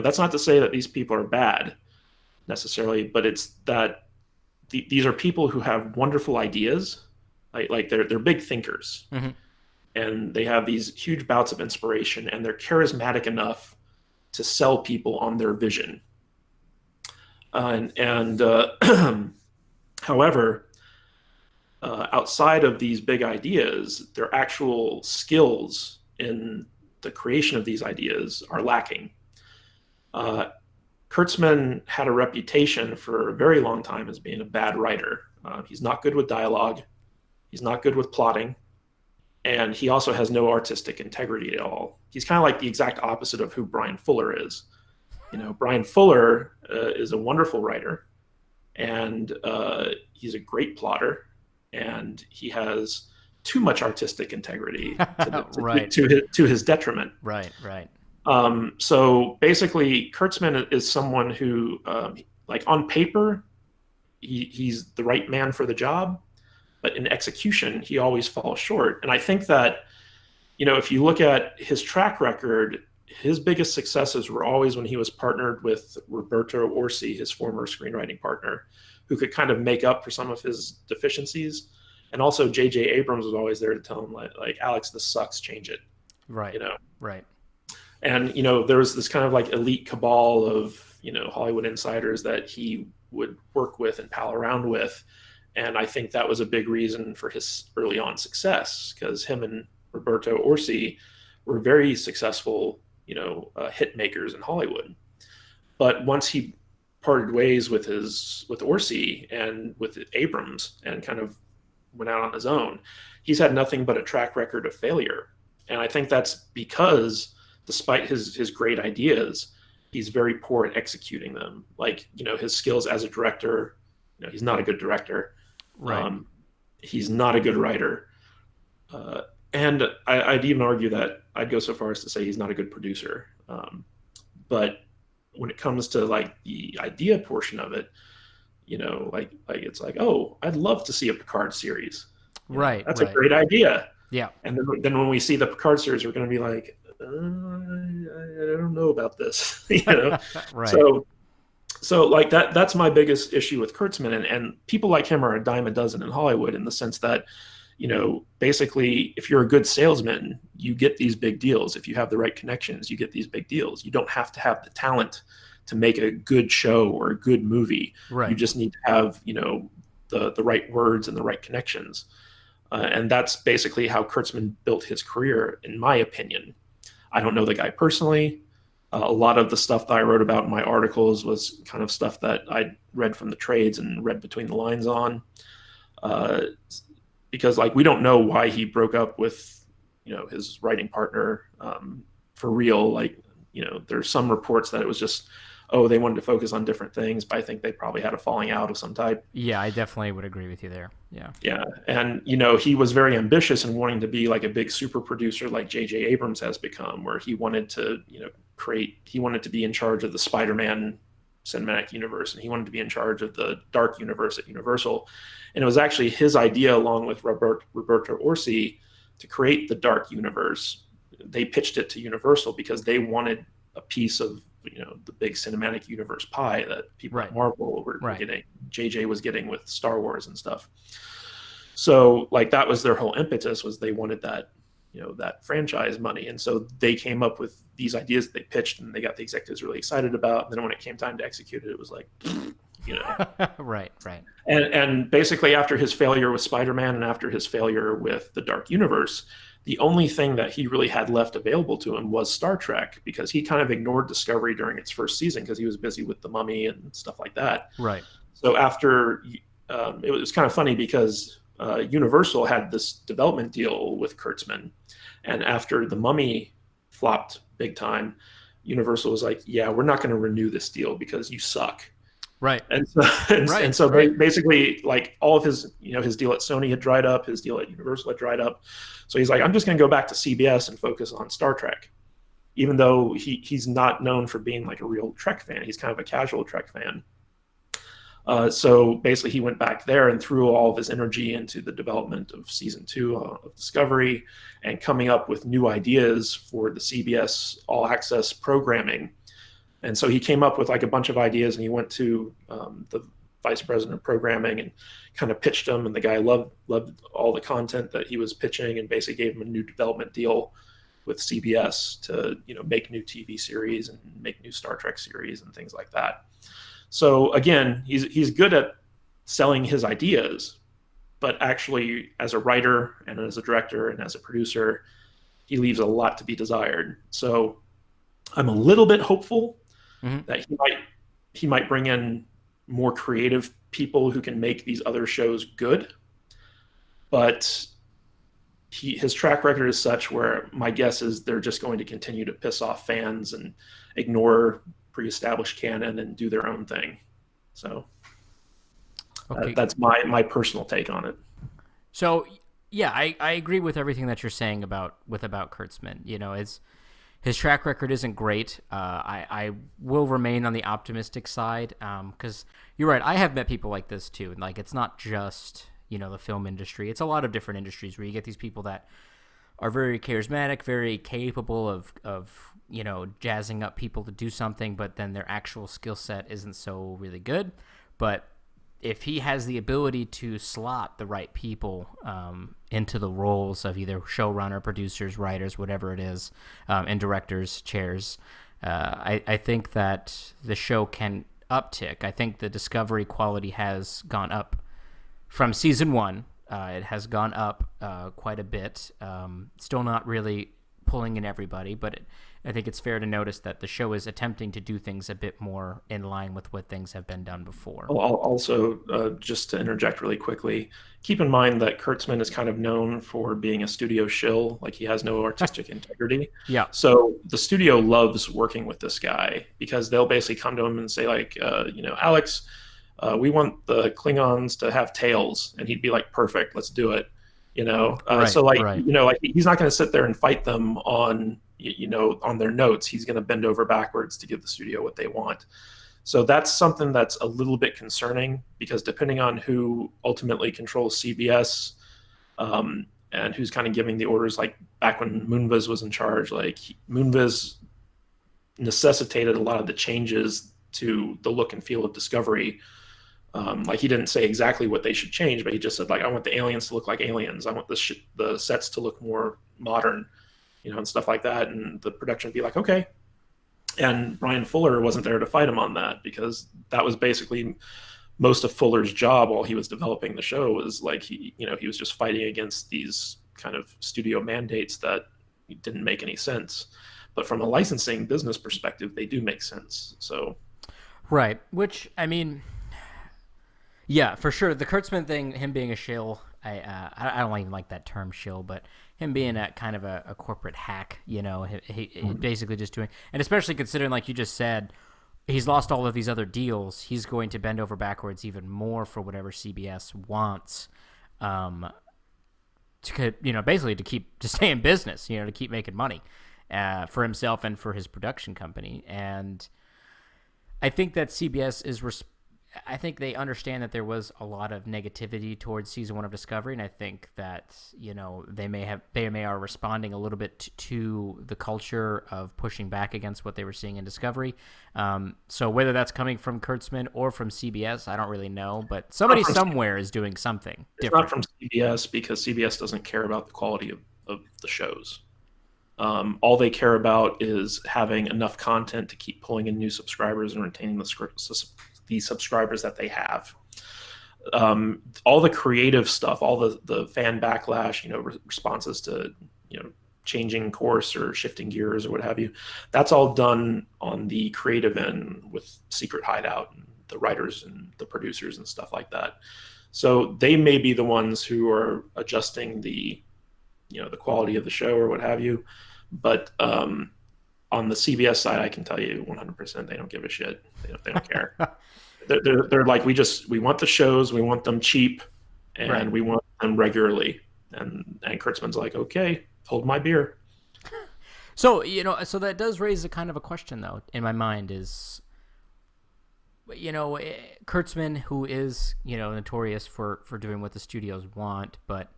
B: that's not to say that these people are bad necessarily, but it's that these are people who have wonderful ideas, like they're big thinkers, and they have these huge bouts of inspiration, and they're charismatic enough to sell people on their vision. However, outside of these big ideas, their actual skills in the creation of these ideas are lacking. Kurtzman had a reputation for a very long time as being a bad writer. He's not good with dialogue. He's not good with plotting. And he also has no artistic integrity at all. He's kind of like the exact opposite of who Brian Fuller is. Brian Fuller is a wonderful writer, and he's a great plotter, and he has too much artistic integrry to his detriment.
A: Right.
B: So basically, Kurtzman is someone who, like on paper, he's the right man for the job, but in execution, he always falls short. And I think that, if you look at his track record, his biggest successes were always when he was partnered with Roberto Orci, his former screenwriting partner, who could kind of make up for some of his deficiencies. And also J.J. Abrams was always there to tell him, like, Alex, this sucks, change it.
A: Right. Right.
B: And, there was this kind of like elite cabal of, Hollywood insiders that he would work with and pal around with. And I think that was a big reason for his early on success, because him and Roberto Orci were very successful, hit makers in Hollywood. But once he parted ways with Orci and with Abrams and kind of went out on his own, he's had nothing but a track record of failure. And I think that's because despite his great ideas, he's very poor at executing them. Like, his skills as a director, he's not a good director.
A: Right.
B: He's not a good writer. And I'd even argue that I'd go so far as to say he's not a good producer. But when it comes to like the idea portion of it, like it's like, oh, I'd love to see a Picard series.
A: Right.
B: That's a great idea.
A: Yeah.
B: And then when we see the Picard series, we're going to be like, I don't know about this.
A: Right.
B: So like that's my biggest issue with Kurtzman, and people like him are a dime a dozen in Hollywood, in the sense that basically, if you're a good salesman, you get these big deals. If you have the right connections, you get these big deals. You don't have to have the talent to make a good show or a good movie. You
A: Right.
B: just need to have, the right words and the right connections. And that's basically how Kurtzman built his career, in my opinion. I don't know the guy personally. A lot of the stuff that I wrote about in my articles was kind of stuff that I read from the trades and read between the lines on. Uh, because we don't know why he broke up with, his writing partner for real. There's some reports that it was just, oh, they wanted to focus on different things, but I think they probably had a falling out of some type.
A: Yeah, I definitely would agree with you there. Yeah.
B: Yeah. And, he was very ambitious in wanting to be like a big super producer like J.J. Abrams has become, where he wanted to, he wanted to be in charge of the Spider-Man cinematic universe, and he wanted to be in charge of the dark universe at Universal. And it was actually his idea, along with Roberto Orci, to create the dark universe. They pitched it to Universal because they wanted a piece of the big cinematic universe pie that people at Marvel were getting. JJ was getting with Star Wars and stuff. So that was their whole impetus, was they wanted that that franchise money. And so they came up with these ideas that they pitched, and they got the executives really excited about. And then when it came time to execute it, it was like,
A: right.
B: And basically, after his failure with Spider-Man and after his failure with the Dark Universe, the only thing that he really had left available to him was Star Trek, because he kind of ignored Discovery during its first season because he was busy with The Mummy and stuff like that.
A: Right.
B: So after, it was kind of funny because Universal had this development deal with Kurtzman, and after The Mummy flopped big time, Universal was like, yeah, we're not going to renew this deal because you suck.
A: Right.
B: And so, basically, all of his, his deal at Sony had dried up, his deal at Universal had dried up. So he's like, I'm just going to go back to CBS and focus on Star Trek, even though he's not known for being like a real Trek fan. He's kind of a casual Trek fan. So basically, he went back there and threw all of his energy into the development of season 2 of Discovery and coming up with new ideas for the CBS All Access programming. And so he came up with a bunch of ideas, and he went to the vice president of programming and kind of pitched him. And the guy loved all the content that he was pitching, and basically gave him a new development deal with CBS to make new TV series and make new Star Trek series and things like that. So again, he's good at selling his ideas, but actually as a writer and as a director and as a producer, he leaves a lot to be desired. So I'm a little bit hopeful that he might bring in more creative people who can make these other shows good. But his track record is such where my guess is they're just going to continue to piss off fans and ignore pre-established canon and do their own thing. So that's my personal take on it.
A: So yeah, I agree with everything that you're saying about Kurtzman. His track record isn't great. I will remain on the optimistic side, because you're right. I have met people like this too, and it's not just the film industry. It's a lot of different industries where you get these people that are very charismatic, very capable of jazzing up people to do something, but then their actual skill set isn't so really good. But if he has the ability to slot the right people into the roles of either showrunner, producers, writers, whatever it is, and directors, chairs, I think that the show can uptick. I think the Discovery quality has gone up from season 1. It has gone up quite a bit. Still not really pulling in everybody, but I think it's fair to notice that the show is attempting to do things a bit more in line with what things have been done before.
B: Also, just to interject really quickly, keep in mind that Kurtzman is kind of known for being a studio shill. He has no artistic integrity.
A: Yeah.
B: So the studio loves working with this guy because they'll basically come to him and say Alex, we want the Klingons to have tails. And he'd be like, perfect, let's do it. He's not going to sit there and fight them on their notes. He's going to bend over backwards to give the studio what they want. So that's something that's a little bit concerning, because depending on who ultimately controls CBS, and who's kind of giving the orders, back when Moonves was in charge, Moonves necessitated a lot of the changes to the look and feel of Discovery Like he didn't say exactly what they should change, but he just said like, I want the aliens to look like aliens. I want the sets to look more modern, and stuff like that. And the production would be like, okay. And Brian Fuller wasn't there to fight him on that, because that was basically most of Fuller's job while he was developing the show. Was like he was just fighting against these kind of studio mandates that didn't make any sense. But from a licensing business perspective, they do make sense. So,
A: right. Which, I mean, yeah, for sure. The Kurtzman thing, him being a shill, I don't even like that term shill, but him being a kind of a corporate hack, he basically just doing, and especially considering, like you just said, he's lost all of these other deals. He's going to bend over backwards even more for whatever CBS wants, basically to stay in business, to keep making money, for himself and for his production company. And I think that CBS I think they understand that there was a lot of negativity towards season 1 of Discovery, and I think that they may are responding a little bit to the culture of pushing back against what they were seeing in Discovery. So whether that's coming from Kurtzman or from CBS, I don't really know, but somebody somewhere is doing something different.
B: It's not from CBS, because CBS doesn't care about the quality of the shows. All they care about is having enough content to keep pulling in new subscribers and retaining the subscribers that they have. All the creative stuff, all the fan backlash, responses to changing course or shifting gears or what have you, that's all done on the creative end with Secret Hideout and the writers and the producers and stuff like that. So they may be the ones who are adjusting the quality of the show or what have you, but on the CBS side, I can tell you 100% they don't give a shit. They don't care. They're like, we want the shows, we want them cheap, and right. We want them regularly. And Kurtzman's like, okay, hold my beer.
A: So so that does raise a kind of a question though in my mind is, Kurtzman, who is notorious for doing what the studios want, but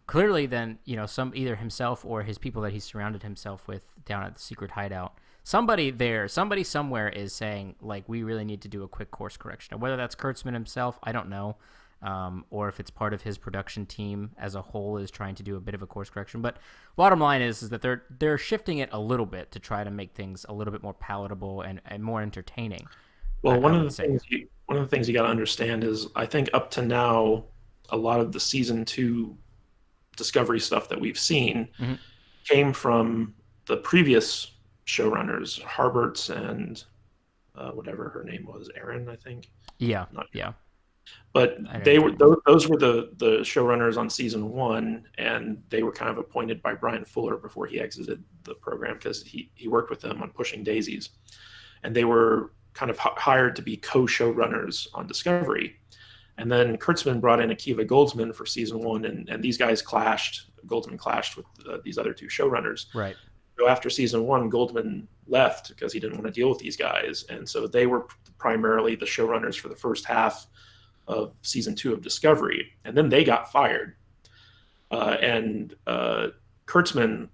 A: clearly then some either himself or his people that he surrounded himself with down at the Secret Hideout, somebody somewhere is saying like, we really need to do a quick course correction. Whether that's Kurtzman himself, I don't know, or if it's part of his production team as a whole is trying to do a bit of a course correction. But bottom line is that they're shifting it a little bit to try to make things a little bit more palatable and more entertaining.
B: Well, one of the things you got to understand is, I think up to now, a lot of the season 2 Discovery stuff that we've seen came from the previous showrunners, Harberts and whatever her name was, Erin, I think.
A: Yeah.
B: But those were the showrunners on season 1, and they were kind of appointed by Brian Fuller before he exited the program, because he worked with them on Pushing Daisies, and they were kind of hired to be co-showrunners on Discovery. And then Kurtzman brought in Akiva Goldsman for season 1, and these guys clashed. Goldsman clashed with these other 2 showrunners.
A: Right.
B: So after season 1, Goldman left because he didn't want to deal with these guys, and so they were primarily the showrunners for the first half of season 2 of Discovery, and then they got fired. And Kurtzman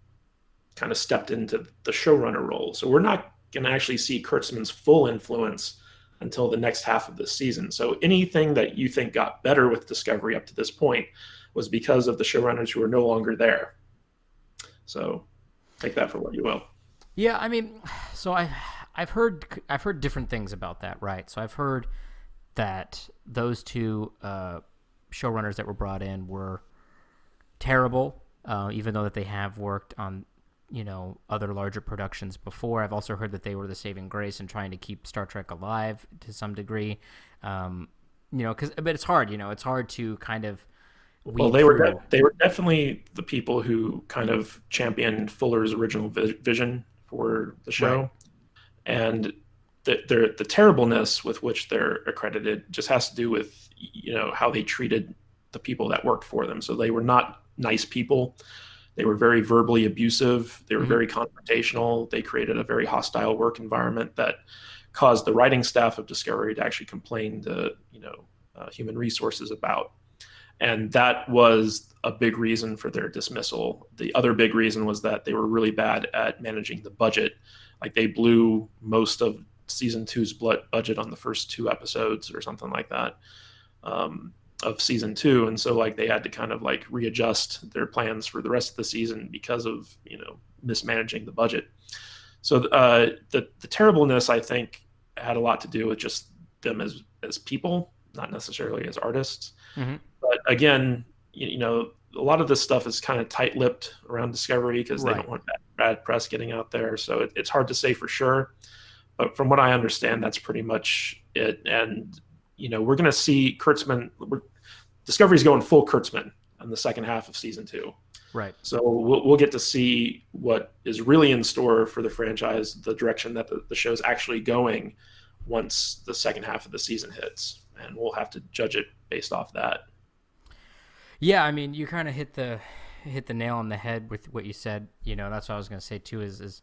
B: kind of stepped into the showrunner role. So we're not going to actually see Kurtzman's full influence until the next half of the season. So anything that you think got better with Discovery up to this point was because of the showrunners who are no longer there. So take that for what you will.
A: Yeah, I mean, so I've heard different things about that, right? So I've heard that those 2 showrunners that were brought in were terrible, even though that they have worked on other larger productions before. I've also heard that they were the saving grace in trying to keep Star Trek alive to some degree. But it's hard. It's hard to kind of.
B: Well, they were definitely the people who kind of championed Fuller's original vision for the show, right. And the terribleness with which they're accredited just has to do with how they treated the people that worked for them. So they were not nice people. They were very verbally abusive. They were very confrontational. They created a very hostile work environment that caused the writing staff of Discovery to actually complain to human resources about. And that was a big reason for their dismissal. The other big reason was that they were really bad at managing the budget. Like, they blew most of season two's budget on the first two episodes or something like that of season two, and so like they had to kind of like readjust their plans for the rest of the season because of mismanaging the budget. So the terribleness, I think, had a lot to do with just them as people, not necessarily as artists.
A: Mm-hmm.
B: But again, a lot of this stuff is kind of tight-lipped around Discovery because they don't want bad press getting out there. So it's hard to say for sure. But from what I understand, that's pretty much it. And we're going to see Kurtzman. Discovery's going full Kurtzman in the second half of season two.
A: Right.
B: So we'll get to see what is really in store for the franchise, the direction that the show's actually going once the second half of the season hits. And we'll have to judge it based off that.
A: Yeah, I mean, you kind of hit the nail on the head with what you said. That's what I was going to say too. Is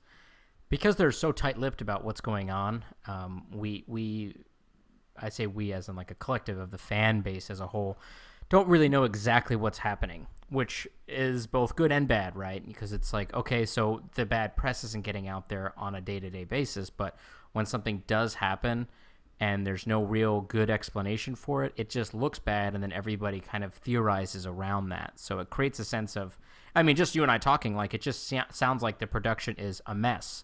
A: because they're so tight-lipped about what's going on. I say we as in like a collective of the fan base as a whole, don't really know exactly what's happening, which is both good and bad, right? Because it's like, okay, so the bad press isn't getting out there on a day-to-day basis, but when something does happen and there's no real good explanation for it, it just looks bad, and then everybody kind of theorizes around that. So it creates a sense of, I mean, just you and I talking, like, it just sounds like the production is a mess,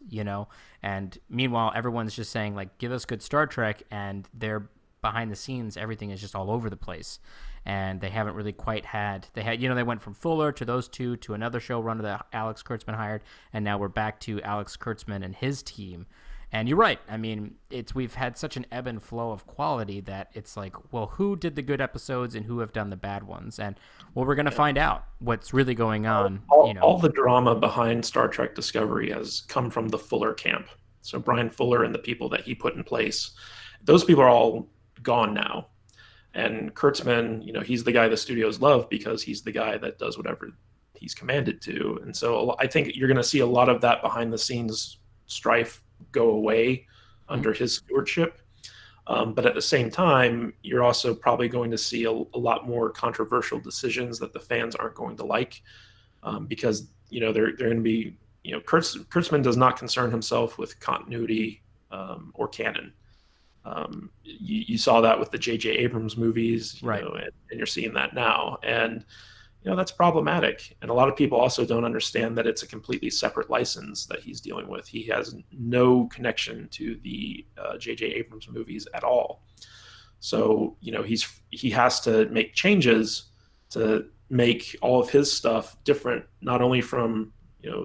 A: and meanwhile, everyone's just saying, like, give us good Star Trek, and they're behind the scenes, everything is just all over the place. And they haven't really quite they went from Fuller to those two to another showrunner that Alex Kurtzman hired, and now we're back to Alex Kurtzman and his team. And you're right. I mean, we've had such an ebb and flow of quality that it's like, well, who did the good episodes and who have done the bad ones? And well, we're going to find out what's really going on.
B: All the drama behind Star Trek Discovery has come from the Fuller camp. So Brian Fuller and the people that he put in place, those people are all gone now. And Kurtzman, he's the guy the studios love because he's the guy that does whatever he's commanded to. And so I think you're going to see a lot of that behind the scenes strife go away under his stewardship. But at the same time, you're also probably going to see a lot more controversial decisions that the fans aren't going to like because, they're going to be, Kurtzman does not concern himself with continuity or canon. You saw that with the J.J. Abrams movies,
A: right?
B: And you're seeing that now. And that's problematic. And a lot of people also don't understand that it's a completely separate license that he's dealing with. He has no connection to the J.J. Abrams movies at all. So, he has to make changes to make all of his stuff different, not only from,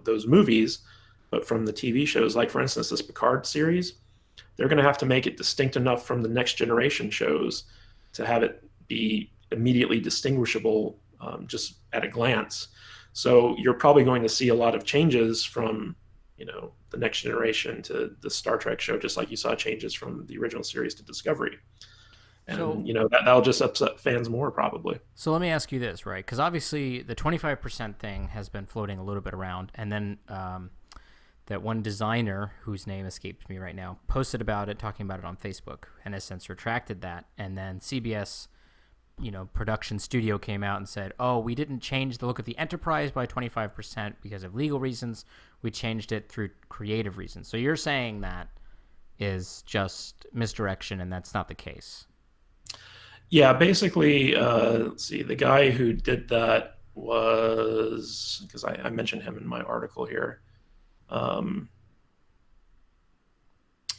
B: those movies, but from the TV shows. Like, for instance, this Picard series, they're going to have to make it distinct enough from the Next Generation shows to have it be immediately distinguishable just at a glance. So you're probably going to see a lot of changes from, the Next Generation to the Star Trek show, just like you saw changes from the original series to Discovery. And, that'll just upset fans more probably.
A: So let me ask you this, right? Because obviously the 25% thing has been floating a little bit around. And then that one designer, whose name escapes me right now, posted about it, talking about it on Facebook, and has since retracted that. And then CBS production studio came out and said, oh, we didn't change the look of the Enterprise by 25% because of legal reasons. We changed it through creative reasons. So you're saying that is just misdirection, and that's not the case.
B: Yeah, basically, let's see, the guy who did that was, because I mentioned him in my article here,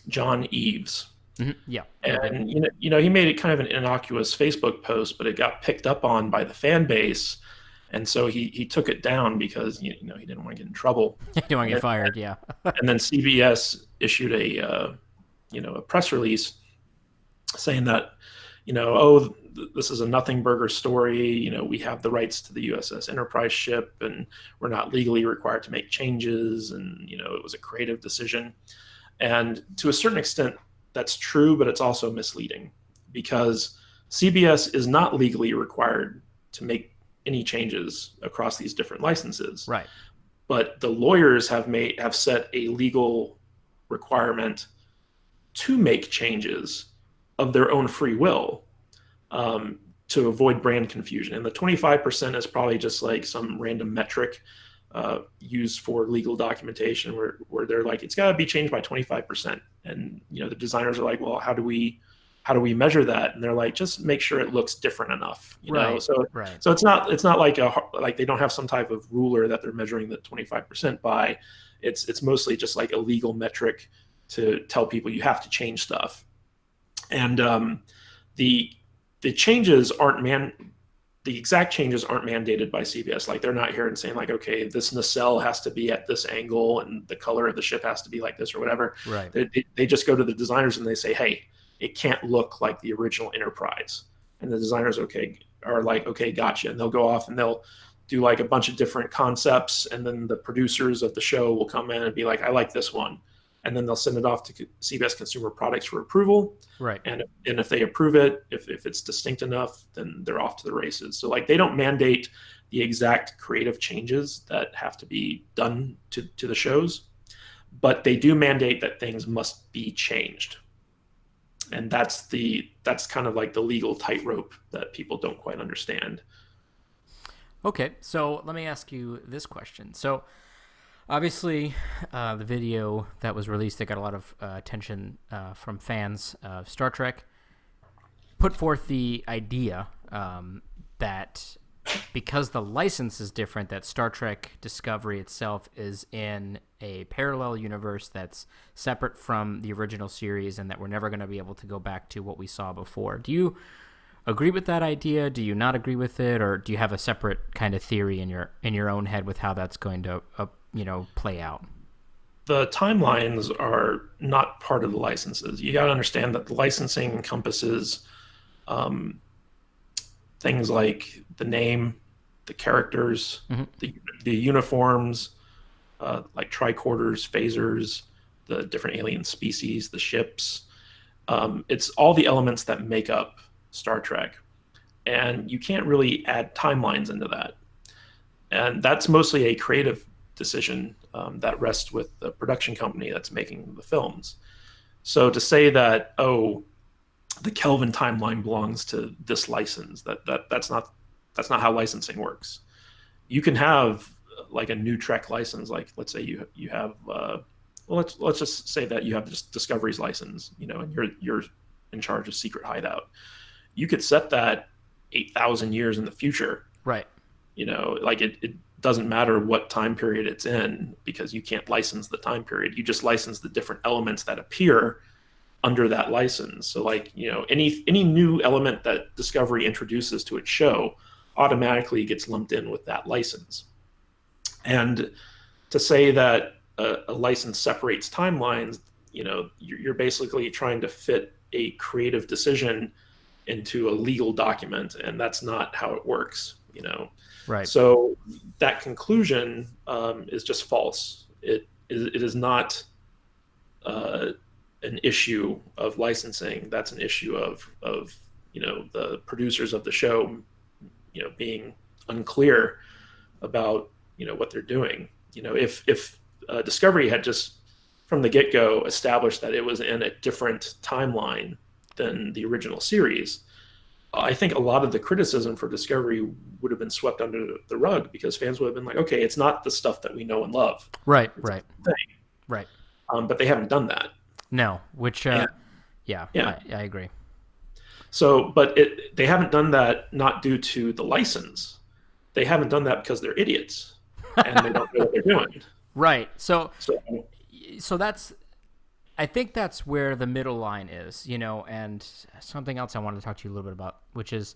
B: John Eves.
A: Mm-hmm. Yeah.
B: And, he made it kind of an innocuous Facebook post, but it got picked up on by the fan base. And so he took it down because, he didn't want to get in trouble.
A: He didn't want to get fired, yeah.
B: And then CBS issued a press release saying that, this is a nothing burger story. We have the rights to the USS Enterprise ship, and we're not legally required to make changes. And, it was a creative decision. And to a certain extent, that's true, but it's also misleading because CBS is not legally required to make any changes across these different licenses.
A: Right.
B: But the lawyers have set a legal requirement to make changes of their own free will to avoid brand confusion. And the 25% is probably just like some random metric used for legal documentation where they're like, it's got to be changed by 25%. And, the designers are like, well, how do we measure that? And they're like, just make sure it looks different enough,
A: Right.
B: So,
A: Right.
B: so it's not like they don't have some type of ruler that they're measuring the 25% by. It's mostly just like a legal metric to tell people you have to change stuff. And the changes the exact changes aren't mandated by CBS. Like, they're not here and saying like, okay, this nacelle has to be at this angle and the color of the ship has to be like this or whatever.
A: Right.
B: They just go to the designers and they say, hey, it can't look like the original Enterprise. And the designers are like, okay, gotcha. And they'll go off and they'll do like a bunch of different concepts. And then the producers of the show will come in and be like, I like this one. And then they'll send it off to CBS Consumer Products for approval.
A: Right.
B: And if they approve it, if it's distinct enough, then they're off to the races. So like, they don't mandate the exact creative changes that have to be done to the shows, but they do mandate that things must be changed. And that's kind of like the legal tightrope that people don't quite understand.
A: Okay, so let me ask you this question. So obviously, the video that was released that got a lot of attention from fans of Star Trek put forth the idea that because the license is different, that Star Trek Discovery itself is in a parallel universe that's separate from the original series, and that we're never going to be able to go back to what we saw before. Do you agree with that idea? Do you not agree with it, or do you have a separate kind of theory in your own head with how that's going to play out?
B: The timelines are not part of the licenses. You got to understand that the licensing encompasses things like the name, the characters,
A: Mm-hmm.
B: the uniforms, like tricorders, phasers, the different alien species, the ships. It's all the elements that make up Star Trek. And you can't really add timelines into that. And that's mostly a creative decision that rests with the production company that's making the films. So to say that, the Kelvin timeline belongs to this license, that's not how licensing works. You can have like a new Trek license, like let's say you have let's just say that you have this Discovery's license, and you're in charge of Secret Hideout. You could set that 8,000 years in the future.
A: Right.
B: Like it doesn't matter what time period it's in, because you can't license the time period. You just license the different elements that appear under that license. So like, any new element that Discovery introduces to its show automatically gets lumped in with that license. And to say that a license separates timelines, you're basically trying to fit a creative decision into a legal document, and that's not how it works.
A: Right.
B: So that conclusion is just false. It is not an issue of licensing. That's an issue of the producers of the show being unclear about what they're doing. If Discovery had just from the get-go established that it was in a different timeline than the original series, I think a lot of the criticism for Discovery would have been swept under the rug, because fans would have been like, okay, it's not the stuff that we know and love.
A: Right.
B: It's
A: Right. Right.
B: But they haven't done that.
A: No, which
B: Yeah.
A: I agree.
B: So, but they haven't done that not due to the license. They haven't done that because they're idiots and they don't know what they're doing.
A: Right. So that's, I think that's where the middle line is, and something else I wanted to talk to you a little bit about, which is,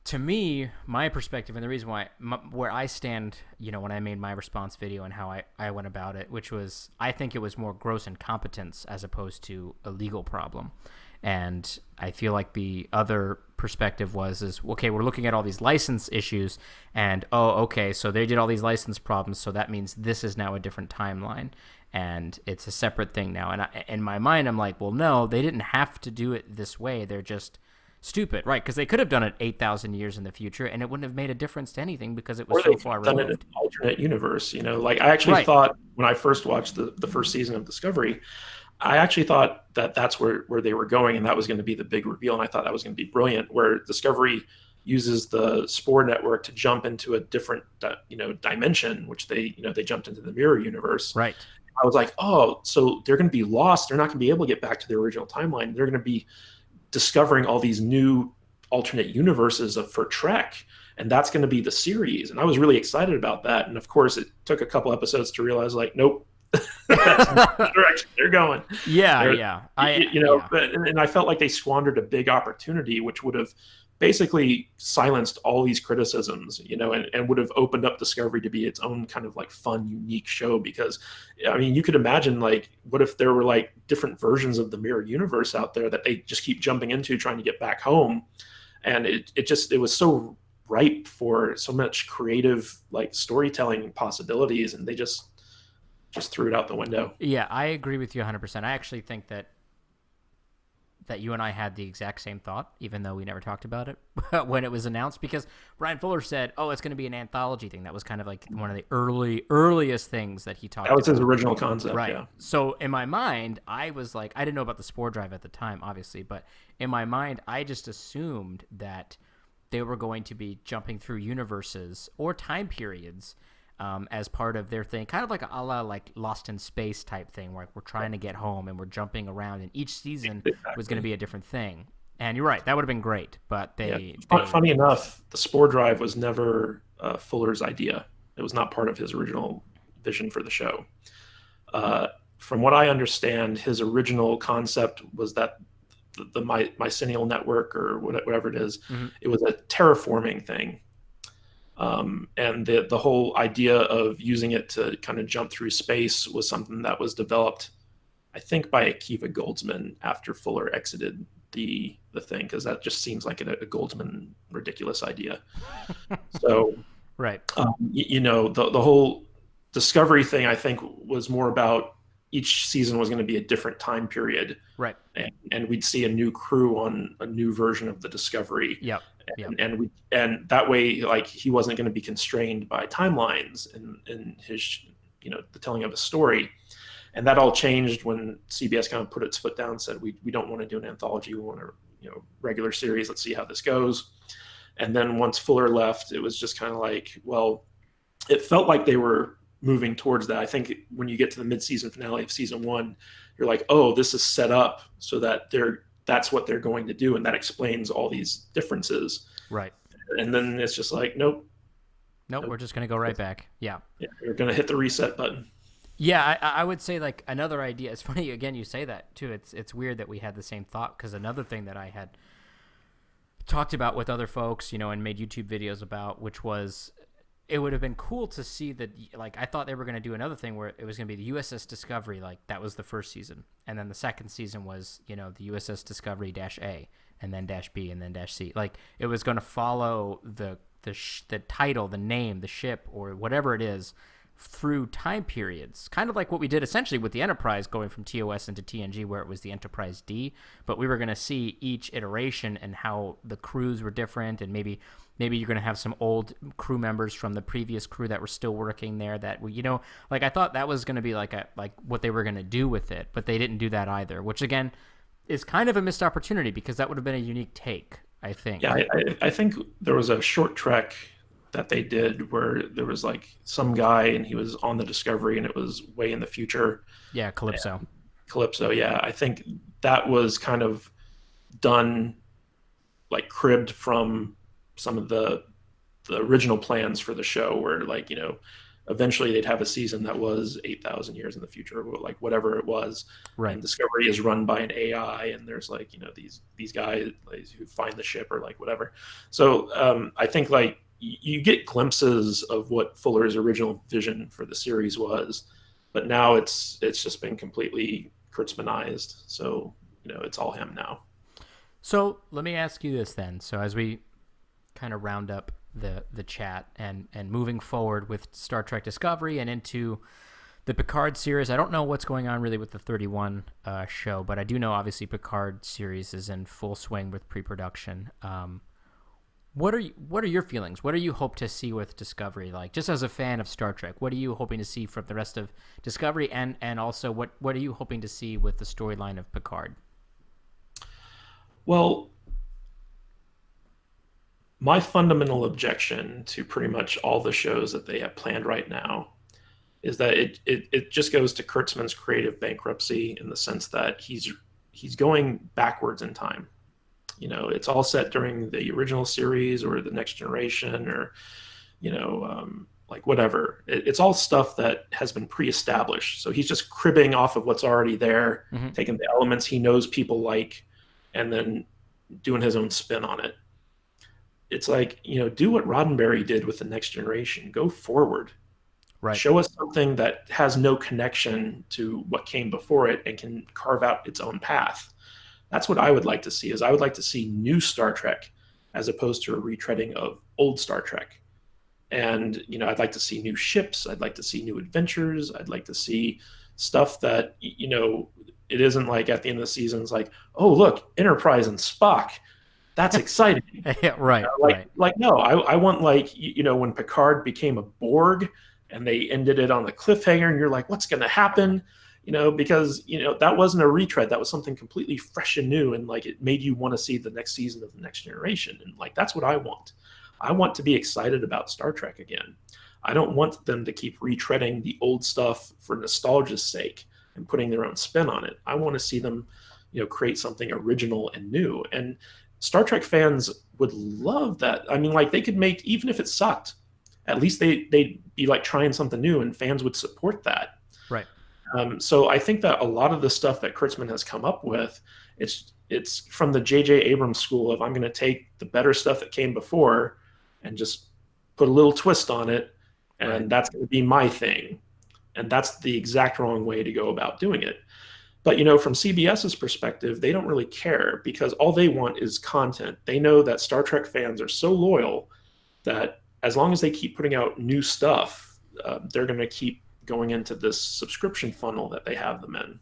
A: to me, my perspective and the reason why, where I stand, when I made my response video and how I went about it, which was, I think it was more gross incompetence as opposed to a legal problem. And I feel like the other perspective is, okay, we're looking at all these license issues, and, okay, so they did all these license problems, so that means this is now a different timeline, and it's a separate thing now. And in my mind, I'm like, well, no, they didn't have to do it this way. They're just stupid, right? Because they could have done it 8,000 years in the future, and it wouldn't have made a difference to anything because it was so far removed.
B: Done it in an alternate universe, Like, I actually thought when I first watched the first season of Discovery, I actually thought that that's where they were going, and that was going to be the big reveal, and I thought that was going to be brilliant, where Discovery uses the spore network to jump into a different dimension, which they jumped into the mirror universe.
A: Right.
B: I was like, oh, so they're going to be lost. They're not going to be able to get back to their original timeline. They're going to be discovering all these new alternate universes for Trek, and that's going to be the series. And I was really excited about that. And of course, it took a couple episodes to realize, like, nope, that's not the direction they're going.
A: Yeah.
B: And I felt like they squandered a big opportunity, which would have basically silenced all these criticisms, and would have opened up Discovery to be its own kind of like fun, unique show. Because, I mean, you could imagine, like, what if there were like different versions of the mirror universe out there that they just keep jumping into, trying to get back home. And it was so ripe for so much creative, like, storytelling possibilities, and they just threw it out the window.
A: Yeah, I agree with you 100%. I actually think that you and I had the exact same thought, even though we never talked about it when it was announced, because Brian Fuller said, oh, it's going to be an anthology thing. That was kind of like one of the earliest things that he talked about.
B: That was his original concept,
A: right?
B: Yeah.
A: So in my mind, I was like, I didn't know about the spore drive at the time, obviously, but in my mind, I just assumed that they were going to be jumping through universes or time periods as part of their thing, kind of like a la like Lost in Space type thing, where we're trying to get home and we're jumping around, and each season was going to be a different thing. And you're right, that would have been great, but
B: funny enough, the spore drive was never Fuller's idea. It was not part of his original vision for the show. From what I understand, his original concept was that the mycelial network, or whatever it is, it was a terraforming thing. And the whole idea of using it to kind of jump through space was something that was developed, I think, by Akiva Goldsman after Fuller exited the thing, because that just seems like a Goldsman ridiculous idea. So,
A: right,
B: the whole Discovery thing, I think, was more about each season was going to be a different time period,
A: right,
B: and we'd see a new crew on a new version of the Discovery.
A: Yep.
B: And that way, like, he wasn't going to be constrained by timelines in his, the telling of a story. And that all changed when CBS kind of put its foot down and said, we don't want to do an anthology. We want a regular series. Let's see how this goes. And then once Fuller left, it was just kind of like, well, it felt like they were moving towards that. I think when you get to the mid-season finale of season 1, you're like, oh, this is set up so that that's what they're going to do, and that explains all these differences.
A: Right.
B: And then it's just like, nope,
A: we're just going to go right back. Yeah,
B: you're going to hit the reset button.
A: Yeah, I would say, like, another idea. It's funny, again, you say that too. It's weird that we had the same thought, because another thing that I had talked about with other folks, and made YouTube videos about, which was, it would have been cool to see that, like, I thought they were going to do another thing where it was going to be the USS Discovery, like, that was the first season, and then the second season was, the USS Discovery -A, and then -B, and then -C. Like, it was going to follow the title, the name, the ship, or whatever it is, through time periods, kind of like what we did essentially with the Enterprise, going from TOS into TNG, where it was the Enterprise D, but we were going to see each iteration and how the crews were different, and maybe you're going to have some old crew members from the previous crew that were still working there that like, I thought that was going to be like what they were going to do with it, but they didn't do that either, which again is kind of a missed opportunity, because that would have been a unique take, I think.
B: Yeah, I think there was a short Trek that they did where there was like some guy and he was on the Discovery and it was way in the future.
A: Yeah, Calypso.
B: Yeah. I think that was kind of done, like, cribbed from some of the original plans for the show, where, like, eventually they'd have a season that was 8,000 years in the future, or like whatever it was.
A: Right.
B: And Discovery is run by an AI, and there's, like, these guys, like, who find the ship, or like whatever. So I think, like, you get glimpses of what Fuller's original vision for the series was, but now it's just been completely Kurtzmanized. So, it's all him now.
A: So let me ask you this then. So as we kind of round up the chat and moving forward with Star Trek Discovery and into the Picard series, I don't know what's going on really with the 31 show, but I do know obviously Picard series is in full swing with pre-production. What are your feelings? What do you hope to see with Discovery? Like, just as a fan of Star Trek, what are you hoping to see from the rest of Discovery, and also what are you hoping to see with the storyline of Picard?
B: Well, my fundamental objection to pretty much all the shows that they have planned right now is that it just goes to Kurtzman's creative bankruptcy in the sense that he's going backwards in time. It's all set during the original series or the Next Generation or like whatever. It's all stuff that has been pre-established. So he's just cribbing off of what's already there, taking the elements he knows people like, and then doing his own spin on it. It's like, do what Roddenberry did with the Next Generation. Go forward.
A: Right.
B: Show us something that has no connection to what came before it and can carve out its own path. That's what I would like to see. Is I would like to see new Star Trek as opposed to a retreading of old Star Trek. And, I'd like to see new ships. I'd like to see new adventures. I'd like to see stuff that, it isn't like at the end of the season, it's like, oh, look, Enterprise and Spock. That's exciting.
A: Yeah, right,
B: right. No, I want when Picard became a Borg and they ended it on the cliffhanger and you're like, what's going to happen? Because, that wasn't a retread. That was something completely fresh and new. And it made you want to see the next season of the Next Generation. And that's what I want. I want to be excited about Star Trek again. I don't want them to keep retreading the old stuff for nostalgia's sake and putting their own spin on it. I want to see them, create something original and new. And Star Trek fans would love that. I mean, they could make, even if it sucked, at least they'd be trying something new and fans would support that.
A: Right.
B: So I think that a lot of the stuff that Kurtzman has come up with, it's from the J.J. Abrams school of I'm going to take the better stuff that came before and just put a little twist on it, and that's going to be my thing. And that's the exact wrong way to go about doing it. But, from CBS's perspective, they don't really care because all they want is content. They know that Star Trek fans are so loyal that as long as they keep putting out new stuff, they're going to keep going into this subscription funnel that they have them in.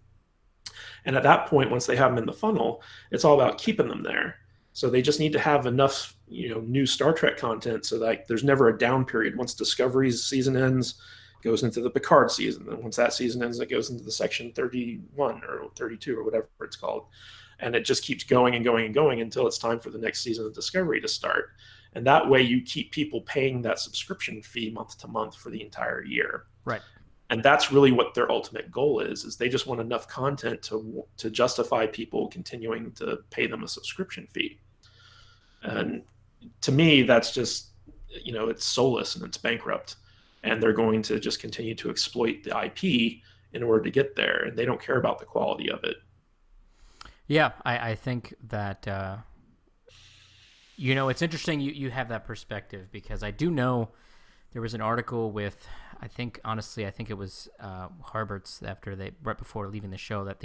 B: And at that point, once they have them in the funnel, it's all about keeping them there. So they just need to have enough, new Star Trek content so that there's never a down period. Once Discovery's season ends, it goes into the Picard season. And once that season ends, it goes into the section 31 or 32 or whatever it's called. And it just keeps going and going and going until it's time for the next season of Discovery to start. And that way you keep people paying that subscription fee month to month for the entire year.
A: Right.
B: And that's really what their ultimate goal is they just want enough content to justify people continuing to pay them a subscription fee. And to me, that's just, it's soulless and it's bankrupt. And they're going to just continue to exploit the IP in order to get there. And they don't care about the quality of it.
A: Yeah, I think that, it's interesting you have that perspective because I do know there was an article with, I think it was Harbert's right before leaving the show it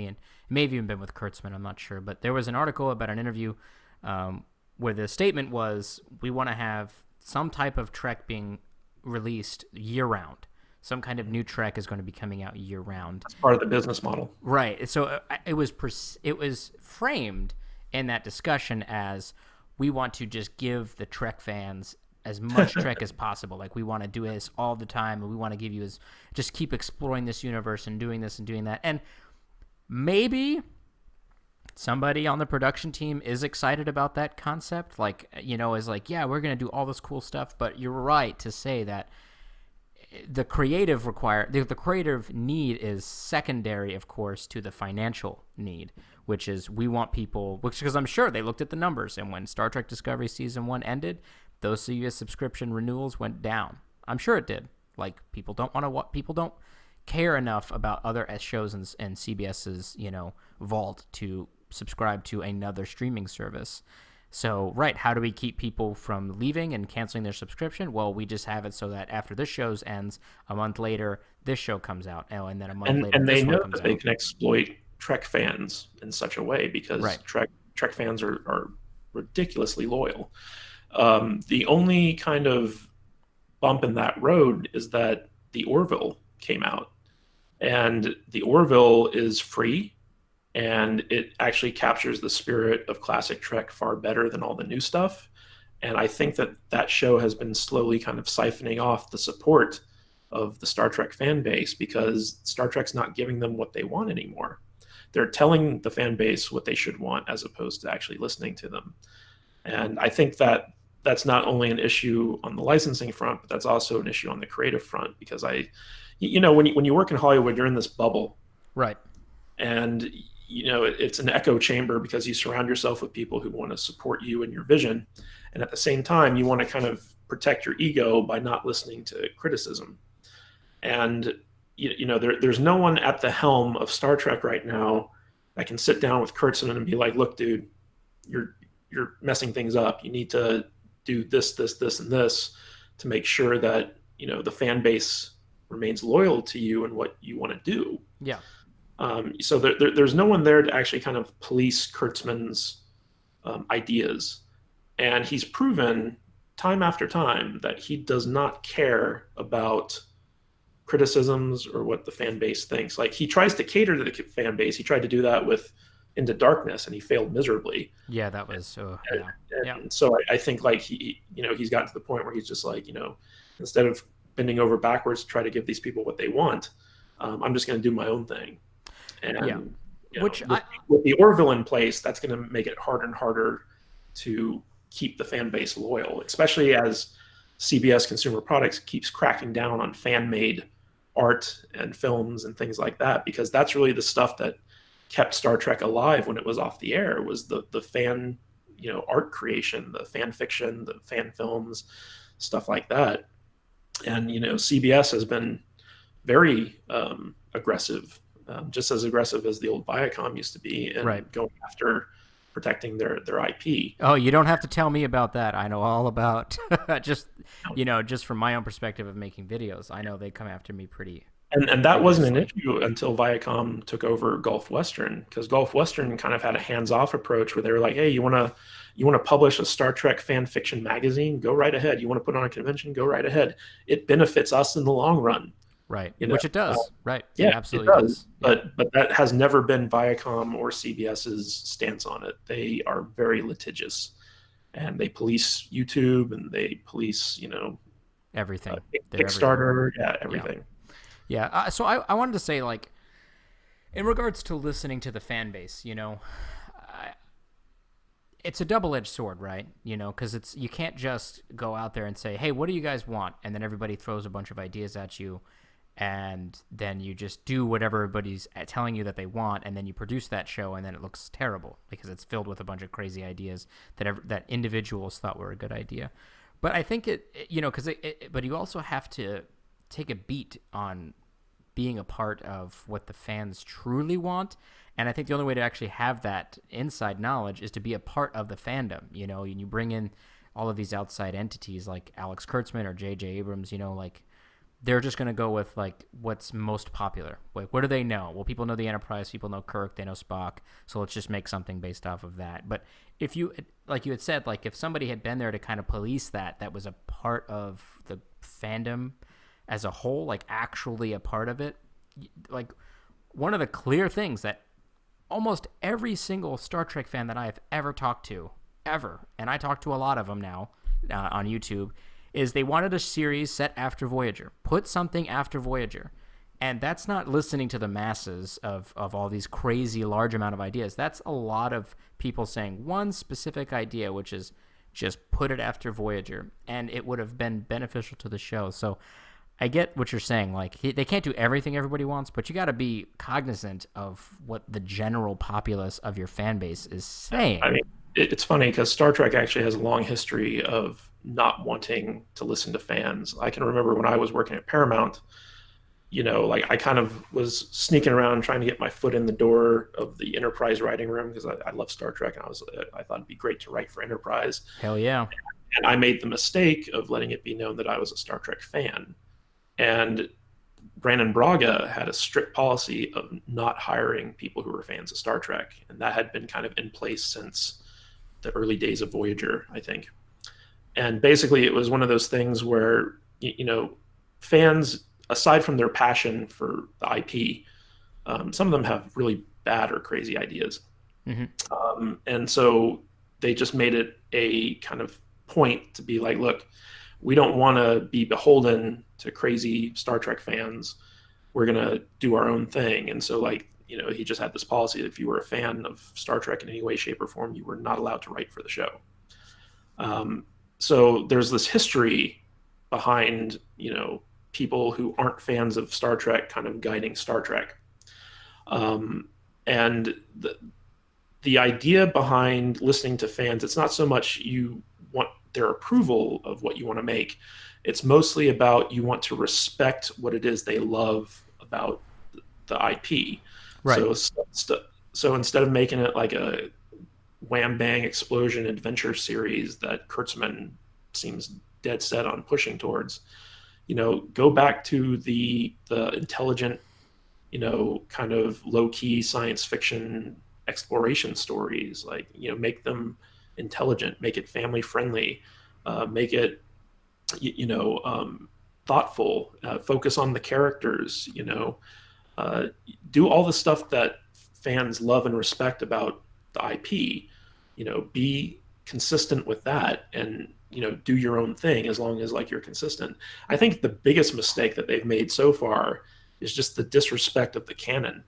A: may have even been with Kurtzman, I'm not sure. But there was an article about an interview where the statement was, we want to have some type of Trek being released year-round. Some kind of new Trek is going to be coming out year-round.
B: That's part of the business model.
A: Right. So it was framed in that discussion as we want to just give the Trek fans as much Trek as possible. We want to do this all the time, and we want to give you just keep exploring this universe and doing this and doing that. And maybe somebody on the production team is excited about that concept, yeah, we're going to do all this cool stuff. But you're right to say that the creative need is secondary, of course, to the financial need, which is we want people, because I'm sure they looked at the numbers, and when Star Trek Discovery Season 1 ended, those CBS subscription renewals went down. I'm sure it did. People don't care enough about other shows and CBS's, vault to subscribe to another streaming service. So, right, how do we keep people from leaving and canceling their subscription? Well, we just have it so that after this show ends, a month later, this show comes out. Oh, and then a month later, this one comes out. And they know that
B: they can exploit Trek fans in such a way because Trek fans are ridiculously loyal. The only kind of bump in that road is that the Orville came out. And the Orville is free, and it actually captures the spirit of classic Trek far better than all the new stuff. And I think that show has been slowly kind of siphoning off the support of the Star Trek fan base because Star Trek's not giving them what they want anymore. They're telling the fan base what they should want as opposed to actually listening to them. And I think that that's not only an issue on the licensing front, but that's also an issue on the creative front, because when you work in Hollywood, you're in this bubble,
A: Right.
B: and it's an echo chamber because you surround yourself with people who want to support you and your vision, and at the same time you want to kind of protect your ego by not listening to criticism. And there's no one at the helm of Star Trek right now that can sit down with Kurtzman and be like, look, dude, you're messing things up. You need to do this, and this to make sure that the fan base remains loyal to you and what you want to do.
A: Yeah.
B: So there's no one there to actually kind of police Kurtzman's ideas, and he's proven time after time that he does not care about criticisms or what the fan base thinks. Like, he tries to cater to the fan base. He tried to do that with Into Darkness, and he failed miserably.
A: Yeah, that was
B: and so I think like he's gotten to the point where he's just like, instead of bending over backwards to try to give these people what they want, I'm just going to do my own thing. And with the Orville in place, that's going to make it harder and harder to keep the fan base loyal, especially as CBS Consumer Products keeps cracking down on fan-made art and films and things like that, because that's really the stuff that kept Star Trek alive when it was off the air, was the fan art creation, the fan fiction, the fan films, stuff like that. And CBS has been very aggressive, just as aggressive as the old Viacom used to be, and going after protecting their IP.
A: Oh, you don't have to tell me about that. I know all about just from my own perspective of making videos. I know they come after me pretty.
B: And that wasn't an issue until Viacom took over Gulf Western, because Gulf Western kind of had a hands-off approach where they were like, hey, you want to publish a Star Trek fan fiction magazine? Go right ahead. You want to put on a convention? Go right ahead. It benefits us in the long run.
A: Right, which it does. Right,
B: yeah,
A: it absolutely does.
B: But that has never been Viacom or CBS's stance on it. They are very litigious, and they police YouTube, and they police
A: everything.
B: Kickstarter, everything.
A: Yeah. So I wanted to say, like, in regards to listening to the fan base, it's a double-edged sword, right? Because you can't just go out there and say, hey, what do you guys want? And then everybody throws a bunch of ideas at you, and then you just do what everybody's telling you that they want, and then you produce that show, and then it looks terrible because it's filled with a bunch of crazy ideas that individuals thought were a good idea. But I think but you also have to take a beat on being a part of what the fans truly want. And I think the only way to actually have that inside knowledge is to be a part of the fandom, and you bring in all of these outside entities like Alex Kurtzman or J.J. Abrams, like, they're just going to go with, like, what's most popular. Like, what do they know? Well, people know the Enterprise, people know Kirk, they know Spock, so let's just make something based off of that. But if you, like you had said, like, if somebody had been there to kind of police that was a part of the fandom as a whole, like, actually a part of it, like, one of the clear things that almost every single Star Trek fan that I have ever talked to, and I talk to a lot of them now on YouTube, is they wanted a series set after Voyager. Put something after Voyager. And that's not listening to the masses of all these crazy large amount of ideas. That's a lot of people saying one specific idea, which is just put it after Voyager. And it would have been beneficial to the show. So I get what you're saying. Like, they can't do everything everybody wants, but you got to be cognizant of what the general populace of your fan base is saying.
B: I mean, it's funny because Star Trek actually has a long history of not wanting to listen to fans. I can remember when I was working at Paramount, like, I kind of was sneaking around trying to get my foot in the door of the Enterprise writing room because I love Star Trek, and I thought it'd be great to write for Enterprise.
A: Hell yeah.
B: And I made the mistake of letting it be known that I was a Star Trek fan. And Brandon Braga had a strict policy of not hiring people who were fans of Star Trek. And that had been kind of in place since the early days of Voyager, I think. And basically, it was one of those things where, fans, aside from their passion for the IP, some of them have really bad or crazy ideas. Mm-hmm. And so they just made it a kind of point to be like, look, we don't want to be beholden to crazy Star Trek fans. We're going to do our own thing. And so, like, he just had this policy that if you were a fan of Star Trek in any way, shape, or form, you were not allowed to write for the show. so there's this history behind, people who aren't fans of Star Trek kind of guiding Star Trek. And the idea behind listening to fans, it's not so much you want their approval of what you want to make. It's mostly about you want to respect what it is they love about the IP.
A: Right.
B: So instead of making it like a wham bang explosion adventure series that Kurtzman seems dead set on pushing towards, go back to the intelligent, kind of low key science fiction exploration stories. Like, make them intelligent, make it family friendly, make it, thoughtful, focus on the characters, do all the stuff that fans love and respect about the IP, be consistent with that, and do your own thing as long as like you're consistent. I think the biggest mistake that they've made so far is just the disrespect of the canon,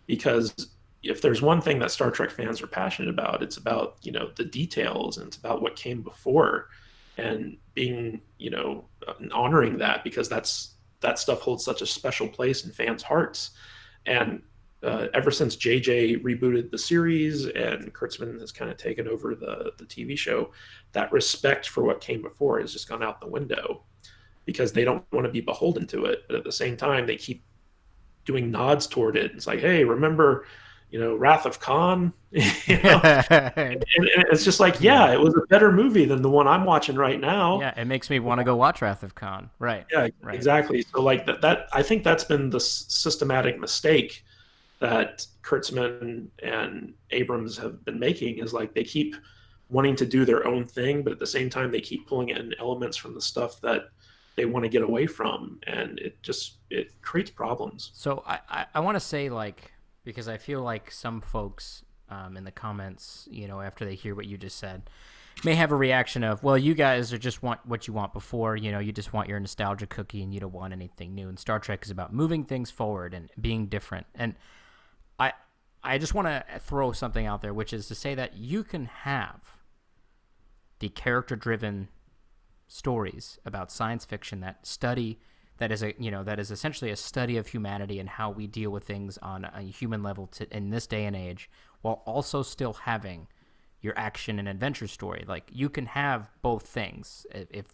B: because if there's one thing that Star Trek fans are passionate about, it's about, the details, and it's about what came before, and being, honoring that, because that stuff holds such a special place in fans' hearts. And ever since JJ rebooted the series and Kurtzman has kind of taken over the TV show, that respect for what came before has just gone out the window, because they don't want to be beholden to it. But at the same time, they keep doing nods toward it. It's like, hey, remember, Wrath of Khan? And it's just like, yeah, it was a better movie than the one I'm watching right now.
A: Yeah, it makes me want to go watch Wrath of Khan. Right.
B: Yeah,
A: Right.
B: exactly. So like that I think that's been the systematic mistake that Kurtzman and Abrams have been making, is like they keep wanting to do their own thing, but at the same time they keep pulling in elements from the stuff that they want to get away from, and it creates problems.
A: So I want to say, like, because I feel like some folks in the comments, after they hear what you just said, may have a reaction of, well, you guys are just want what you want before, you just want your nostalgia cookie and you don't want anything new. And Star Trek is about moving things forward and being different. And I just want to throw something out there, which is to say that you can have the character-driven stories about science fiction that is essentially a study of humanity and how we deal with things on a human level in this day and age, while also still having your action and adventure story. Like, you can have both things if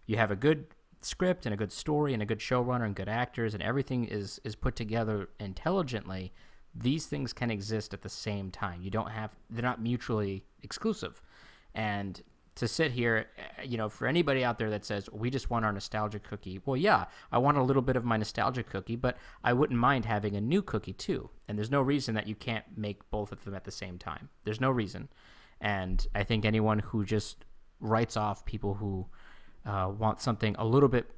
A: you have a good script and a good story and a good showrunner and good actors, and everything is put together intelligently. These things can exist at the same time. They're not mutually exclusive. And to sit here, for anybody out there that says, we just want our nostalgia cookie. Well, yeah, I want a little bit of my nostalgia cookie, but I wouldn't mind having a new cookie too. And there's no reason that you can't make both of them at the same time. There's no reason. And I think anyone who just writes off people who want something a little bit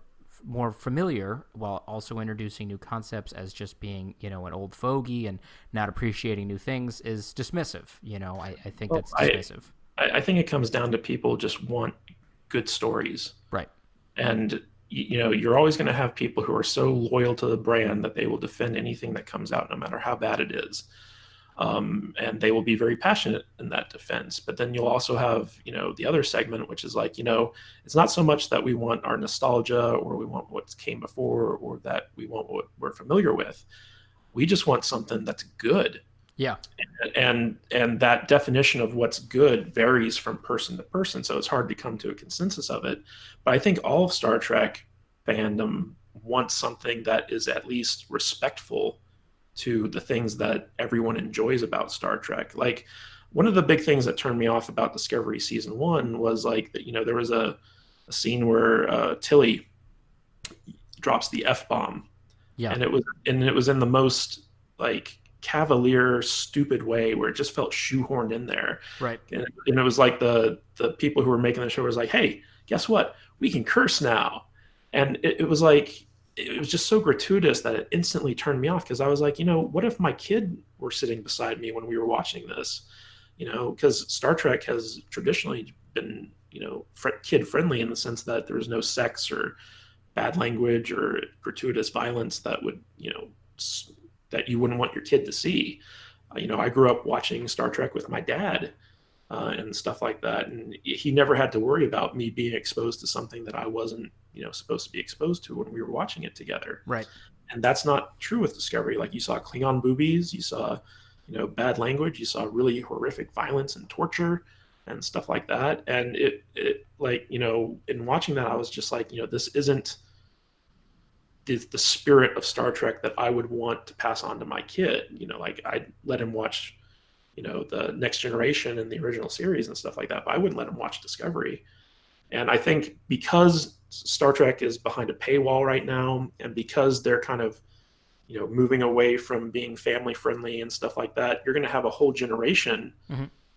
A: more familiar while also introducing new concepts as just being, an old fogey and not appreciating new things is dismissive. I think that's dismissive.
B: I think it comes down to people just want good stories.
A: Right.
B: And, you're always going to have people who are so loyal to the brand that they will defend anything that comes out, no matter how bad it is. And they will be very passionate in that defense. But then you'll also have, the other segment, which is like, it's not so much that we want our nostalgia or we want what came before or that we want what we're familiar with. We just want something that's good.
A: Yeah.
B: And that definition of what's good varies from person to person. So it's hard to come to a consensus of it. But I think all of Star Trek fandom wants something that is at least respectful to the things that everyone enjoys about Star Trek. Like, one of the big things that turned me off about Discovery season 1 was like that, there was a scene where Tilly drops the F-bomb.
A: Yeah.
B: And it was in the most like cavalier, stupid way where it just felt shoehorned in there.
A: Right.
B: And it was like the people who were making the show was like, hey, guess what? We can curse now. And it was like, it was just so gratuitous that it instantly turned me off, because I was like, what if my kid were sitting beside me when we were watching this? Because Star Trek has traditionally been, kid friendly in the sense that there was no sex or bad language or gratuitous violence that would, that you wouldn't want your kid to see. I grew up watching Star Trek with my dad, and stuff like that. And he never had to worry about me being exposed to something that I wasn't, supposed to be exposed to when we were watching it together.
A: Right.
B: And that's not true with Discovery. Like, you saw Klingon boobies, you saw, bad language, you saw really horrific violence and torture and stuff like that. And it like, in watching that, I was just like, this isn't the spirit of Star Trek that I would want to pass on to my kid. Like, I let him watch, the Next Generation and the original series and stuff like that, but I wouldn't let him watch Discovery. And I think because Star Trek is behind a paywall right now, and because they're kind of, moving away from being family friendly and stuff like that, you're going to have a whole generation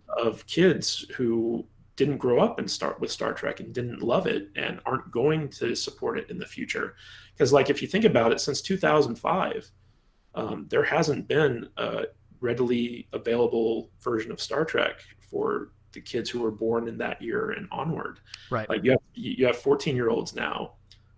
B: of kids who didn't grow up with Star Trek and didn't love it and aren't going to support it in the future. Because, like, if you think about it, since 2005, there hasn't been a readily available version of Star Trek for the kids who were born in that year and onward.
A: Right.
B: Like, you have 14-year-olds now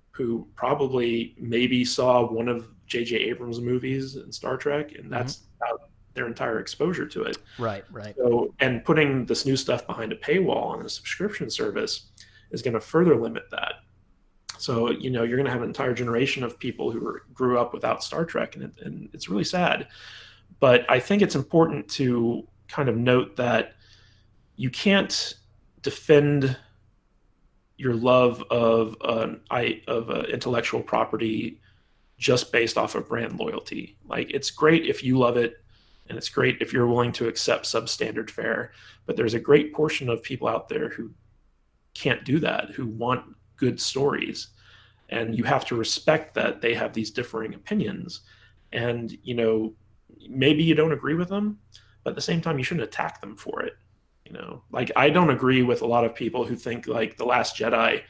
B: who probably maybe saw one of J.J. Abrams' movies in Star Trek, and that's about their entire exposure to it.
A: Right.
B: So, and putting this new stuff behind a paywall on a subscription service is going to further limit that. So, you're going to have an entire generation of people who grew up without Star Trek, and it's really sad. But I think it's important to kind of note that you can't defend your love of intellectual property just based off of brand loyalty. Like, it's great if you love it, and it's great if you're willing to accept substandard fare, but there's a great portion of people out there who can't do that, who want good stories, and you have to respect that they have these differing opinions. And maybe you don't agree with them, but at the same time, you shouldn't attack them for it. Like, I don't agree with a lot of people who think like The Last Jedi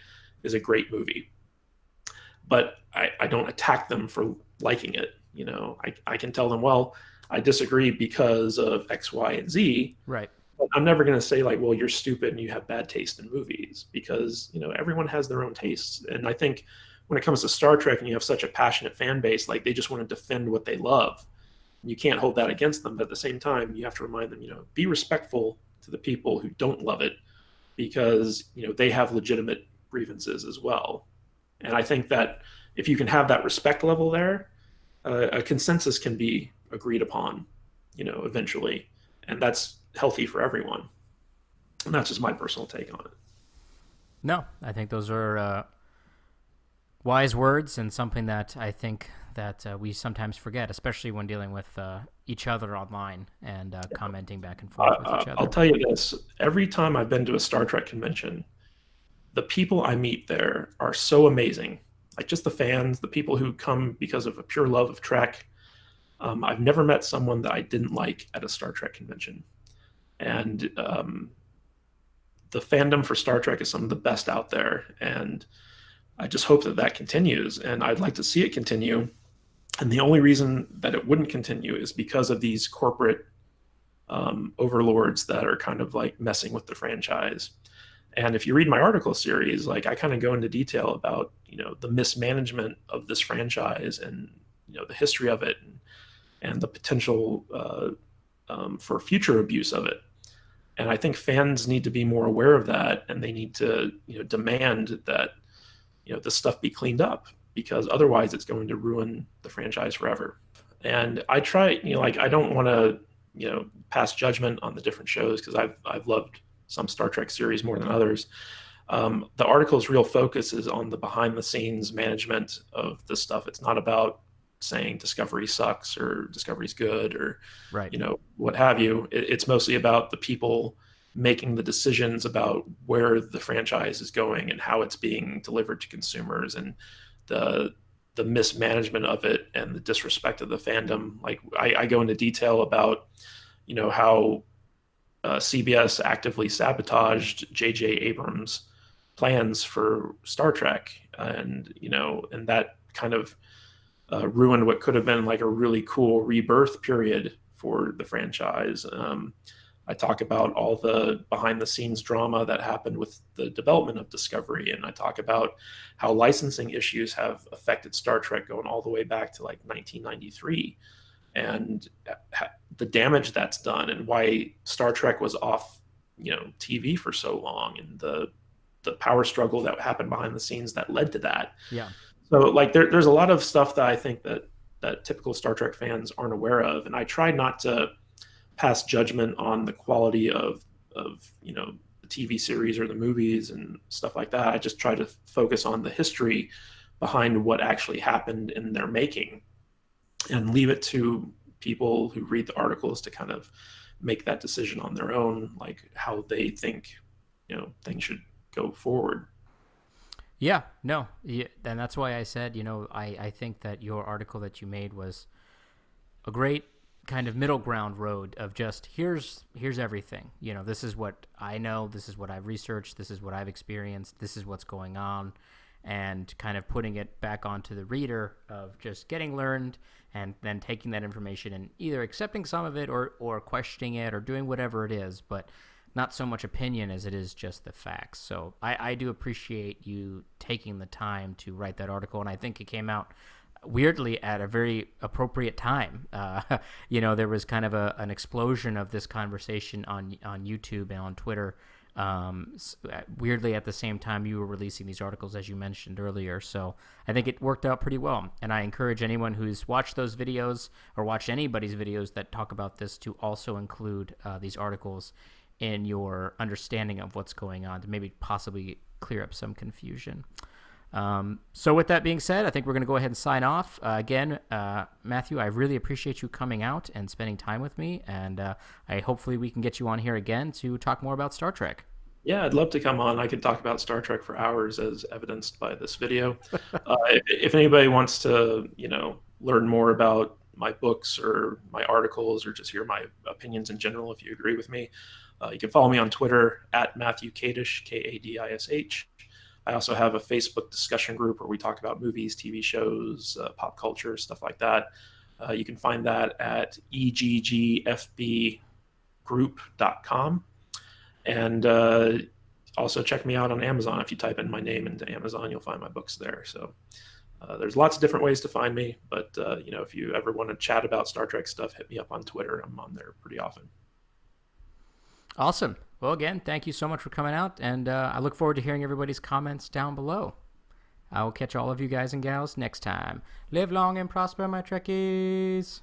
B: is a great movie, but I don't attack them for liking it. I can tell them, well, I disagree because of X, Y, and Z.
A: Right.
B: But I'm never going to say like, well, you're stupid and you have bad taste in movies, because, everyone has their own tastes. And I think when it comes to Star Trek and you have such a passionate fan base, like, they just want to defend what they love. You can't hold that against them. But at the same time, you have to remind them, be respectful to the people who don't love it, because, they have legitimate grievances as well. And I think that if you can have that respect level there, a consensus can be agreed upon, eventually. And that's healthy for everyone. And that's just my personal take on it.
A: No, I think those are wise words, and something that I think that we sometimes forget, especially when dealing with each other online and commenting back and forth with each other.
B: I'll tell you this. Every time I've been to a Star Trek convention, the people I meet there are so amazing. Like, just the fans, the people who come because of a pure love of Trek. I've never met someone that I didn't like at a Star Trek convention. And the fandom for Star Trek is some of the best out there. And I just hope that continues. And I'd like to see it continue. And the only reason that it wouldn't continue is because of these corporate overlords that are kind of like messing with the franchise. And if you read my article series, like, I kind of go into detail about, the mismanagement of this franchise and, the history of it, and the potential for future abuse of it. And I think fans need to be more aware of that, and they need to, demand that, this stuff be cleaned up, because otherwise it's going to ruin the franchise forever. And I try, like, I don't want to, pass judgment on the different shows, because I've loved some Star Trek series more than others. The article's real focus is on the behind the scenes management of this stuff. It's not about saying Discovery sucks or Discovery's good or,
A: right,
B: what have you. It's mostly about the people making the decisions about where the franchise is going and how it's being delivered to consumers, and the mismanagement of it and the disrespect of the fandom. Like, I go into detail about, how CBS actively sabotaged J.J. Abrams' plans for Star Trek, and that kind of ruined what could have been like a really cool rebirth period for the franchise. I talk about all the behind the scenes drama that happened with the development of Discovery. And I talk about how licensing issues have affected Star Trek going all the way back to like 1993, and the damage that's done, and why Star Trek was off TV for so long, and the power struggle that happened behind the scenes that led to that.
A: Yeah.
B: So like there's a lot of stuff that I think that typical Star Trek fans aren't aware of, and I try not to pass judgment on the quality of the TV series or the movies and stuff like that. I just try to focus on the history behind what actually happened in their making, and leave it to people who read the articles to kind of make that decision on their own, like how they think things should go forward.
A: Yeah, no, yeah, and that's why I said, I think that your article that you made was a great kind of middle ground road of just here's everything. This is what I know, this is what I've researched, this is what I've experienced, this is what's going on, and kind of putting it back onto the reader of just getting learned and then taking that information and either accepting some of it or questioning it or doing whatever it is, but not so much opinion as it is just the facts. So I do appreciate you taking the time to write that article, and I think it came out weirdly at a very appropriate time. There was kind of an explosion of this conversation on YouTube and on Twitter, weirdly at the same time you were releasing these articles, as you mentioned earlier. So I think it worked out pretty well, and I encourage anyone who's watched those videos or watched anybody's videos that talk about this to also include these articles in your understanding of what's going on to maybe possibly clear up some confusion. So with that being said, I think we're going to go ahead and sign off. Again, Matthew, I really appreciate you coming out and spending time with me, and hopefully we can get you on here again to talk more about Star Trek.
B: Yeah, I'd love to come on. I could talk about Star Trek for hours, as evidenced by this video. If anybody wants to, learn more about my books or my articles, or just hear my opinions in general, if you agree with me, you can follow me on Twitter at Matthew Kadish, Kadish. I also have a Facebook discussion group where we talk about movies, TV shows, pop culture, stuff like that. You can find that at eggfbgroup.com. And also check me out on Amazon. If you type in my name into Amazon, you'll find my books there. So there's lots of different ways to find me. But, if you ever want to chat about Star Trek stuff, hit me up on Twitter. I'm on there pretty often.
A: Awesome. Well, again, thank you so much for coming out, and I look forward to hearing everybody's comments down below. I will catch all of you guys and gals next time. Live long and prosper, my Trekkies.